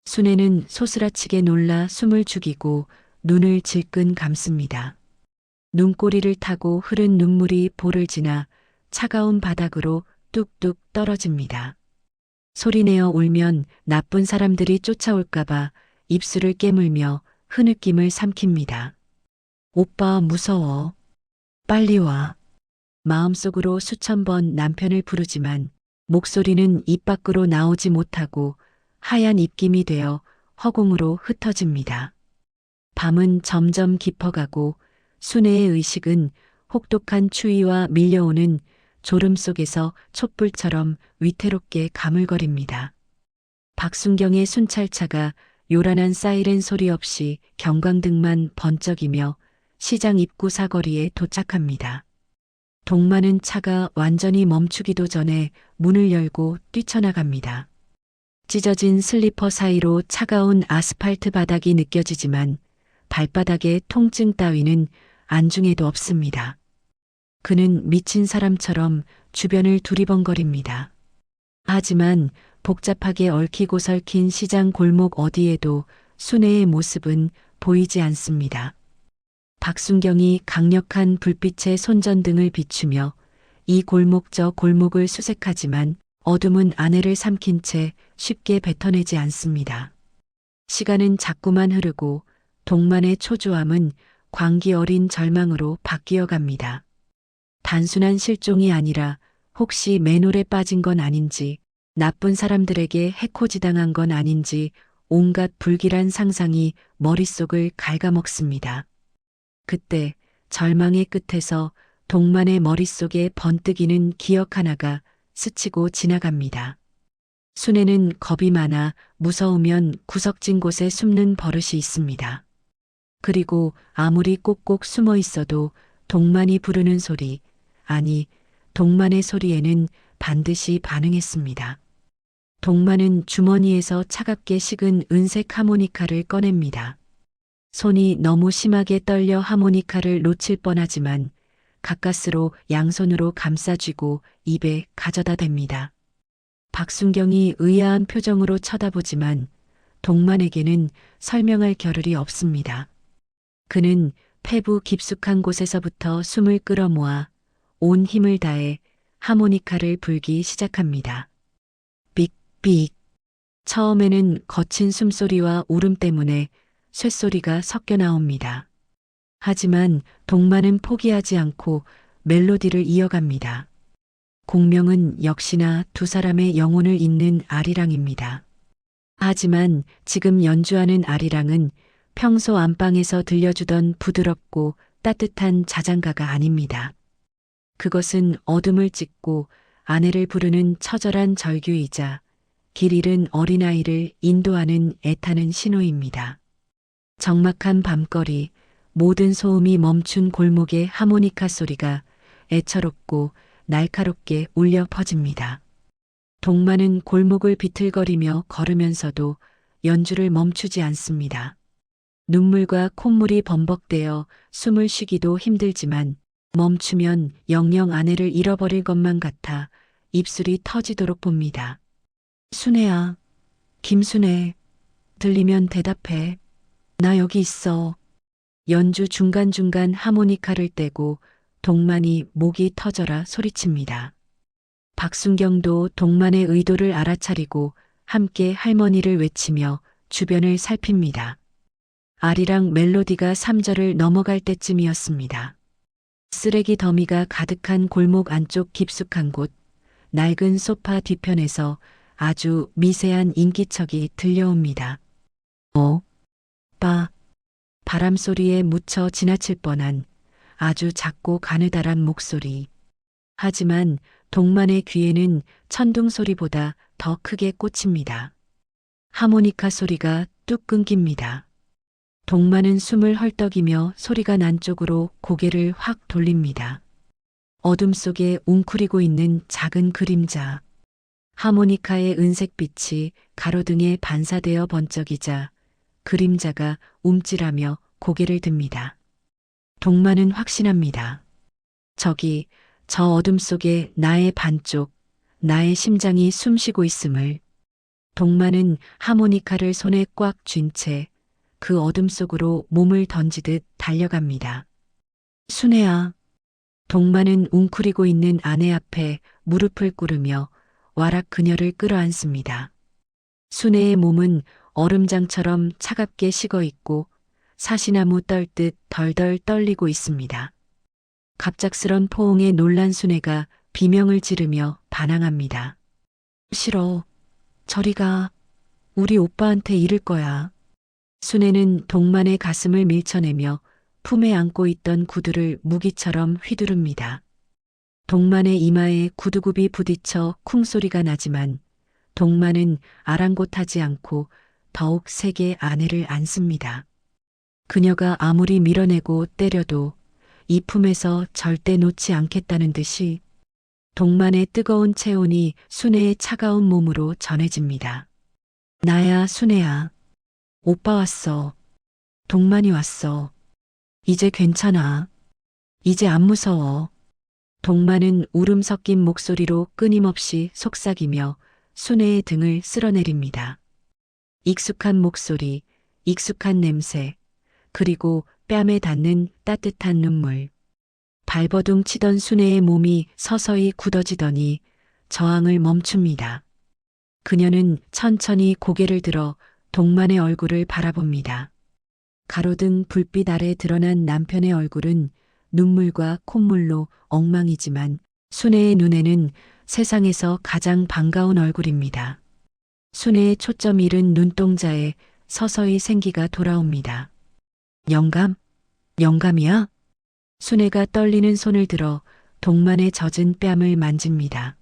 순애는 소스라치게 놀라 숨을 죽이고 눈을 질끈 감습니다. 눈꼬리를 타고 흐른 눈물이 볼을 지나 차가운 바닥으로 뚝뚝 떨어집니다. 소리내어 울면 나쁜 사람들이 쫓아올까봐 입술을 깨물며 흐느낌을 삼킵니다. 오빠 무서워. 빨리 와. 마음속으로 수천 번 남편을 부르지만 목소리는 입 밖으로 나오지 못하고 하얀 입김이 되어 허공으로 흩어집니다. 밤은 점점 깊어가고 순애의 의식은 혹독한 추위와 밀려오는 졸음 속에서 촛불처럼 위태롭게 가물거립니다. 박순경의 순찰차가 요란한 사이렌 소리 없이 경광등만 번쩍이며 시장 입구 사거리에 도착합니다. 동마는 차가 완전히 멈추기도 전에 문을 열고 뛰쳐나갑니다. 찢어진 슬리퍼 사이로 차가운 아스팔트 바닥이 느껴지지만 발바닥에 통증 따위는 안중에도 없습니다. 그는 미친 사람처럼 주변을 두리번거립니다. 하지만 복잡하게 얽히고 설킨 시장 골목 어디에도 순애의 모습은 보이지 않습니다. 박순경이 강력한 불빛의 손전등을 비추며 이 골목 저 골목을 수색하지만 어둠은 아내를 삼킨 채 쉽게 뱉어내지 않습니다. 시간은 자꾸만 흐르고 동만의 초조함은 광기 어린 절망으로 바뀌어 갑니다. 단순한 실종이 아니라 혹시 맨홀에 빠진 건 아닌지, 나쁜 사람들에게 해코지당한 건 아닌지 온갖 불길한 상상이 머릿속을 갉아먹습니다. 그때 절망의 끝에서 동만의 머릿속에 번뜩이는 기억 하나가 스치고 지나갑니다. 순애는 겁이 많아 무서우면 구석진 곳에 숨는 버릇이 있습니다. 그리고 아무리 꼭꼭 숨어 있어도 동만이 부르는 소리, 아니 동만의 소리에는 반드시 반응했습니다. 동만은 주머니에서 차갑게 식은 은색 하모니카를 꺼냅니다. 손이 너무 심하게 떨려 하모니카를 놓칠 뻔하지만 가까스로 양손으로 감싸쥐고 입에 가져다 댑니다. 박순경이 의아한 표정으로 쳐다보지만 동만에게는 설명할 겨를이 없습니다. 그는 폐부 깊숙한 곳에서부터 숨을 끌어모아 온 힘을 다해 하모니카를 불기 시작합니다. 삑삑. 처음에는 거친 숨소리와 울음 때문에 쇳소리가 섞여 나옵니다. 하지만 동만은 포기하지 않고 멜로디를 이어갑니다. 공명은 역시나 두 사람의 영혼을 잇는 아리랑입니다. 하지만 지금 연주하는 아리랑은 평소 안방에서 들려주던 부드럽고 따뜻한 자장가가 아닙니다. 그것은 어둠을 찢고 아내를 부르는 처절한 절규이자 길 잃은 어린아이를 인도하는 애타는 신호입니다. 적막한 밤거리, 모든 소음이 멈춘 골목의 하모니카 소리가 애처롭고 날카롭게 울려 퍼집니다. 동만은 골목을 비틀거리며 걸으면서도 연주를 멈추지 않습니다. 눈물과 콧물이 범벅되어 숨을 쉬기도 힘들지만 멈추면 영영 아내를 잃어버릴 것만 같아 입술이 터지도록 봅니다. 순애야, 김순애, 들리면 대답해. 나 여기 있어. 연주 중간중간 하모니카를 떼고 동만이 목이 터져라 소리칩니다. 박순경도 동만의 의도를 알아차리고 함께 할머니를 외치며 주변을 살핍니다. 아리랑 멜로디가 3절을 넘어갈 때쯤이었습니다. 쓰레기 더미가 가득한 골목 안쪽 깊숙한 곳, 낡은 소파 뒤편에서 아주 미세한 인기척이 들려옵니다. 빠. 바람 소리에 묻혀 지나칠 뻔한 아주 작고 가느다란 목소리. 하지만 동만의 귀에는 천둥 소리보다 더 크게 꽂힙니다. 하모니카 소리가 뚝 끊깁니다. 동만은 숨을 헐떡이며 소리가 난 쪽으로 고개를 확 돌립니다. 어둠 속에 웅크리고 있는 작은 그림자. 하모니카의 은색빛이 가로등에 반사되어 번쩍이자 그림자가 움찔하며 고개를 듭니다. 동만은 확신합니다. 저기 저 어둠 속에 나의 반쪽, 나의 심장이 숨쉬고 있음을. 동만은 하모니카를 손에 꽉 쥔 채 그 어둠 속으로 몸을 던지듯 달려갑니다. 순애야. 동만은 웅크리고 있는 아내 앞에 무릎을 꿇으며 와락 그녀를 끌어안습니다. 순애의 몸은 얼음장처럼 차갑게 식어 있고 사시나무 떨듯 덜덜 떨리고 있습니다. 갑작스런 포옹에 놀란 순애가 비명을 지르며 반항합니다. 싫어. 저리 가. 우리 오빠한테 이를 거야. 순애는 동만의 가슴을 밀쳐내며 품에 안고 있던 구두를 무기처럼 휘두릅니다. 동만의 이마에 구두굽이 부딪혀 쿵소리가 나지만 동만은 아랑곳하지 않고 더욱 세게 아내를 안습니다. 그녀가 아무리 밀어내고 때려도 이 품에서 절대 놓지 않겠다는 듯이 동만의 뜨거운 체온이 순애의 차가운 몸으로 전해집니다. 나야, 순애야. 오빠 왔어. 동만이 왔어. 이제 괜찮아. 이제 안 무서워. 동만은 울음 섞인 목소리로 끊임없이 속삭이며 순애의 등을 쓸어내립니다. 익숙한 목소리, 익숙한 냄새, 그리고 뺨에 닿는 따뜻한 눈물. 발버둥 치던 순애의 몸이 서서히 굳어지더니 저항을 멈춥니다. 그녀는 천천히 고개를 들어 동만의 얼굴을 바라봅니다. 가로등 불빛 아래 드러난 남편의 얼굴은 눈물과 콧물로 엉망이지만 순애의 눈에는 세상에서 가장 반가운 얼굴입니다. 순애의 초점 잃은 눈동자에 서서히 생기가 돌아옵니다. 영감? 영감이야? 순애가 떨리는 손을 들어 동만의 젖은 뺨을 만집니다.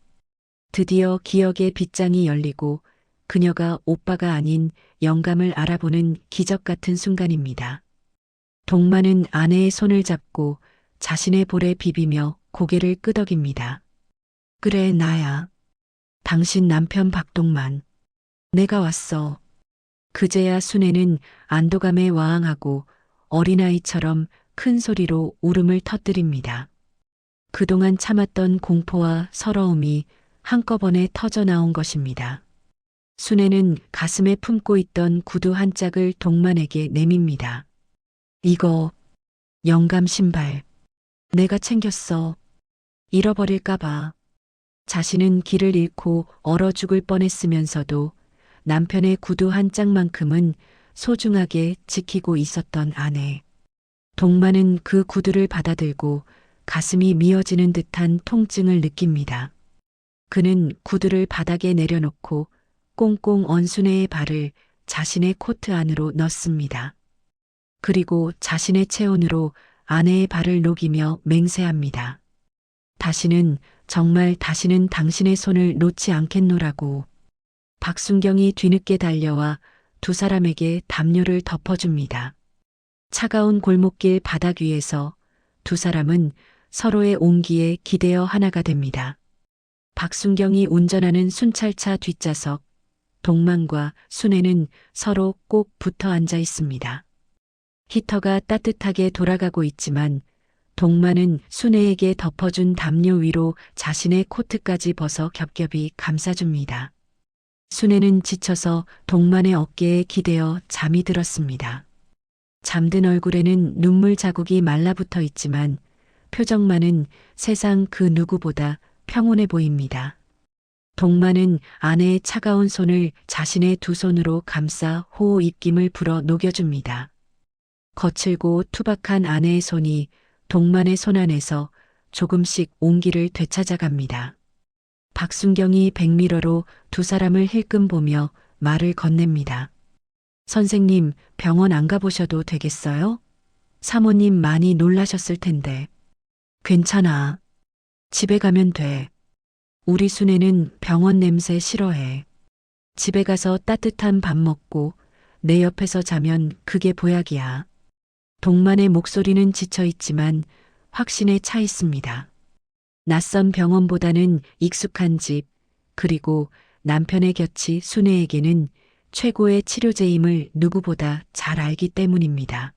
드디어 기억의 빗장이 열리고 그녀가 오빠가 아닌 영감을 알아보는 기적 같은 순간입니다. 동만은 아내의 손을 잡고 자신의 볼에 비비며 고개를 끄덕입니다. 그래, 나야. 당신 남편 박동만. 내가 왔어. 그제야 순애는 안도감에 와항하고 어린아이처럼 큰 소리로 울음을 터뜨립니다. 그동안 참았던 공포와 서러움이 한꺼번에 터져 나온 것입니다. 순애는 가슴에 품고 있던 구두 한 짝을 동만에게 내밉니다. 이거 영감 신발. 내가 챙겼어. 잃어버릴까봐. 자신은 길을 잃고 얼어 죽을 뻔했으면서도 남편의 구두 한 짝만큼은 소중하게 지키고 있었던 아내. 동만은 그 구두를 받아들고 가슴이 미어지는 듯한 통증을 느낍니다. 그는 구두를 바닥에 내려놓고 꽁꽁 언 순애의 발을 자신의 코트 안으로 넣습니다. 그리고 자신의 체온으로 아내의 발을 녹이며 맹세합니다. 정말 다시는 당신의 손을 놓지 않겠노라고. 박순경이 뒤늦게 달려와 두 사람에게 담요를 덮어줍니다. 차가운 골목길 바닥 위에서 두 사람은 서로의 온기에 기대어 하나가 됩니다. 박순경이 운전하는 순찰차 뒷좌석, 동만과 순애는 서로 꼭 붙어 앉아 있습니다. 히터가 따뜻하게 돌아가고 있지만 동만은 순애에게 덮어준 담요 위로 자신의 코트까지 벗어 겹겹이 감싸줍니다. 순애는 지쳐서 동만의 어깨에 기대어 잠이 들었습니다. 잠든 얼굴에는 눈물 자국이 말라붙어 있지만 표정만은 세상 그 누구보다 평온해 보입니다. 동만은 아내의 차가운 손을 자신의 두 손으로 감싸 호호 입김을 불어 녹여줍니다. 거칠고 투박한 아내의 손이 동만의 손 안에서 조금씩 온기를 되찾아갑니다. 박순경이 백미러로 두 사람을 힐끔 보며 말을 건넵니다. 선생님, 병원 안 가보셔도 되겠어요? 사모님 많이 놀라셨을 텐데. 괜찮아. 집에 가면 돼. 우리 순애는 병원 냄새 싫어해. 집에 가서 따뜻한 밥 먹고 내 옆에서 자면 그게 보약이야. 동만의 목소리는 지쳐 있지만 확신에 차 있습니다. 낯선 병원보다는 익숙한 집, 그리고 남편의 곁이 순애에게는 최고의 치료제임을 누구보다 잘 알기 때문입니다.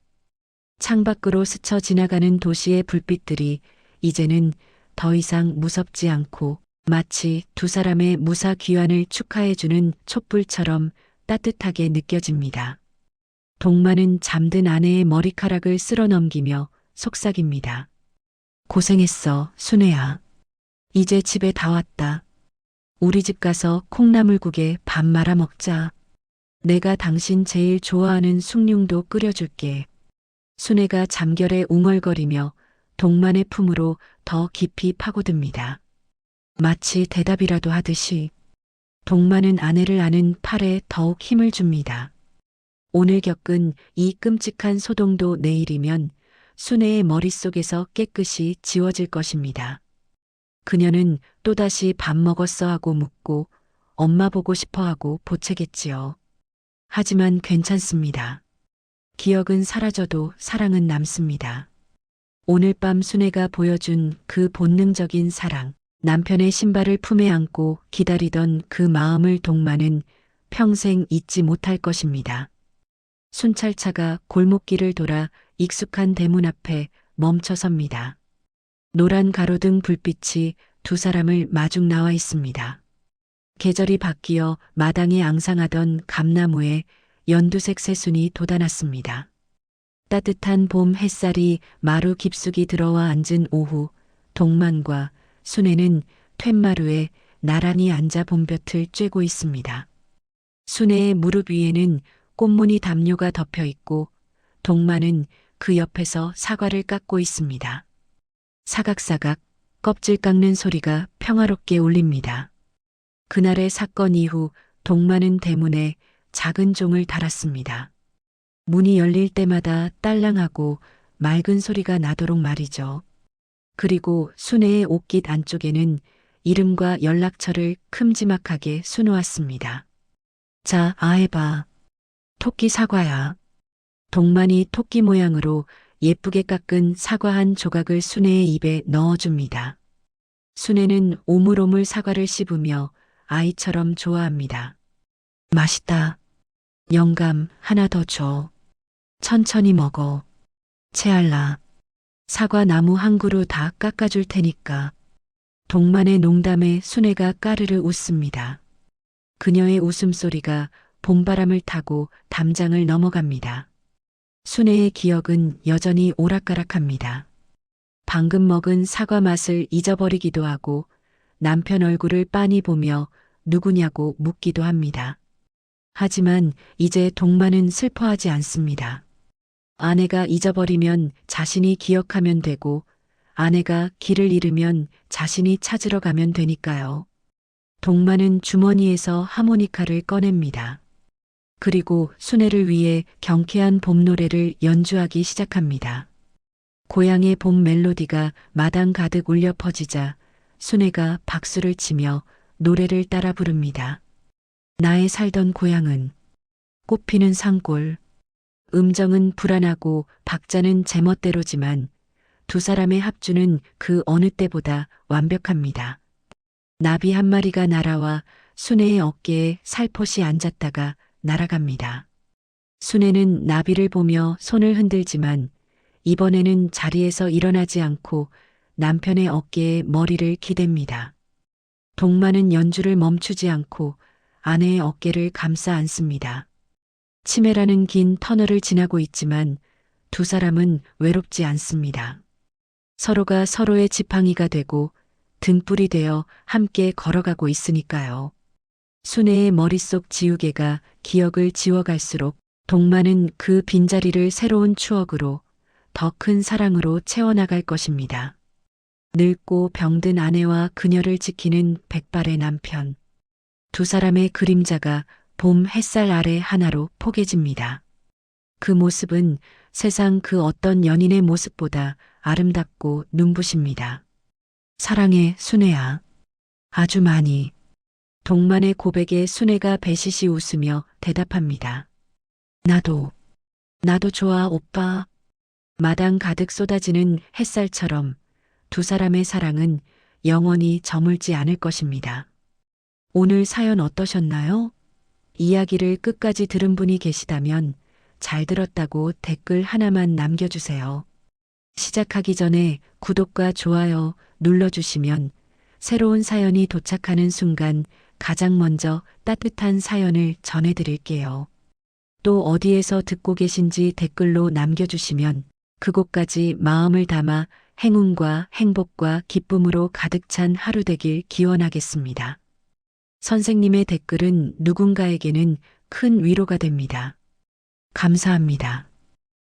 창밖으로 스쳐 지나가는 도시의 불빛들이 이제는 더 이상 무섭지 않고 마치 두 사람의 무사 귀환을 축하해주는 촛불처럼 따뜻하게 느껴집니다. 동만은 잠든 아내의 머리카락을 쓸어 넘기며 속삭입니다. 고생했어, 순애야. 이제 집에 다 왔다. 우리 집 가서 콩나물국에 밥 말아 먹자. 내가 당신 제일 좋아하는 숭늉도 끓여줄게. 순애가 잠결에 웅얼거리며 동만의 품으로 더 깊이 파고듭니다. 마치 대답이라도 하듯이 동만은 아내를 안은 팔에 더욱 힘을 줍니다. 오늘 겪은 이 끔찍한 소동도 내일이면 순애의 머릿속에서 깨끗이 지워질 것입니다. 그녀는 또다시 밥 먹었어 하고 묻고 엄마 보고 싶어 하고 보채겠지요. 하지만 괜찮습니다. 기억은 사라져도 사랑은 남습니다. 오늘 밤 순애가 보여준 그 본능적인 사랑, 남편의 신발을 품에 안고 기다리던 그 마음을 동만은 평생 잊지 못할 것입니다. 순찰차가 골목길을 돌아 익숙한 대문 앞에 멈춰 섭니다. 노란 가로등 불빛이 두 사람을 마중 나와 있습니다. 계절이 바뀌어 마당에 앙상하던 감나무에 연두색 새순이 돋아났습니다. 따뜻한 봄 햇살이 마루 깊숙이 들어와 앉은 오후, 동만과 순애는 툇마루에 나란히 앉아 봄볕을 쬐고 있습니다. 순애의 무릎 위에는 꽃무늬 담요가 덮여 있고 동만은 그 옆에서 사과를 깎고 있습니다. 사각사각 껍질 깎는 소리가 평화롭게 울립니다. 그날의 사건 이후 동만은 대문에 작은 종을 달았습니다. 문이 열릴 때마다 딸랑하고 맑은 소리가 나도록 말이죠. 그리고 순애의 옷깃 안쪽에는 이름과 연락처를 큼지막하게 수놓았습니다. 자, 아해봐. 토끼 사과야. 동만이 토끼 모양으로 예쁘게 깎은 사과 한 조각을 순애의 입에 넣어줍니다. 순애는 오물오물 사과를 씹으며 아이처럼 좋아합니다. 맛있다. 영감, 하나 더 줘. 천천히 먹어. 채알라. 사과 나무 한 그루 다 깎아줄 테니까. 동만의 농담에 순애가 까르르 웃습니다. 그녀의 웃음소리가 봄바람을 타고 담장을 넘어갑니다. 순애의 기억은 여전히 오락가락합니다. 방금 먹은 사과 맛을 잊어버리기도 하고 남편 얼굴을 빤히 보며 누구냐고 묻기도 합니다. 하지만 이제 동만은 슬퍼하지 않습니다. 아내가 잊어버리면 자신이 기억하면 되고 아내가 길을 잃으면 자신이 찾으러 가면 되니까요. 동만은 주머니에서 하모니카를 꺼냅니다. 그리고 순애를 위해 경쾌한 봄 노래를 연주하기 시작합니다. 고향의 봄 멜로디가 마당 가득 울려 퍼지자 순애가 박수를 치며 노래를 따라 부릅니다. 나의 살던 고향은 꽃피는 산골. 음정은 불안하고 박자는 제멋대로지만 두 사람의 합주는 그 어느 때보다 완벽합니다. 나비 한 마리가 날아와 순애의 어깨에 살포시 앉았다가 날아갑니다. 순애는 나비를 보며 손을 흔들지만 이번에는 자리에서 일어나지 않고 남편의 어깨에 머리를 기댑니다. 동만은 연주를 멈추지 않고 아내의 어깨를 감싸 안습니다. 치매라는 긴 터널을 지나고 있지만 두 사람은 외롭지 않습니다. 서로가 서로의 지팡이가 되고 등불이 되어 함께 걸어가고 있으니까요. 순애의 머릿속 지우개가 기억을 지워갈수록 동만은 그 빈자리를 새로운 추억으로 더 큰 사랑으로 채워나갈 것입니다. 늙고 병든 아내와 그녀를 지키는 백발의 남편. 두 사람의 그림자가 봄 햇살 아래 하나로 포개집니다. 그 모습은 세상 그 어떤 연인의 모습보다 아름답고 눈부십니다. 사랑해, 순애야. 아주 많이. 동만의 고백에 순애가 배시시 웃으며 대답합니다. 나도 좋아, 오빠. 마당 가득 쏟아지는 햇살처럼 두 사람의 사랑은 영원히 저물지 않을 것입니다. 오늘 사연 어떠셨나요? 이야기를 끝까지 들은 분이 계시다면 잘 들었다고 댓글 하나만 남겨주세요. 시작하기 전에 구독과 좋아요 눌러주시면 새로운 사연이 도착하는 순간 가장 먼저 따뜻한 사연을 전해드릴게요. 또 어디에서 듣고 계신지 댓글로 남겨주시면 그곳까지 마음을 담아 행운과 행복과 기쁨으로 가득 찬 하루 되길 기원하겠습니다. 선생님의 댓글은 누군가에게는 큰 위로가 됩니다. 감사합니다.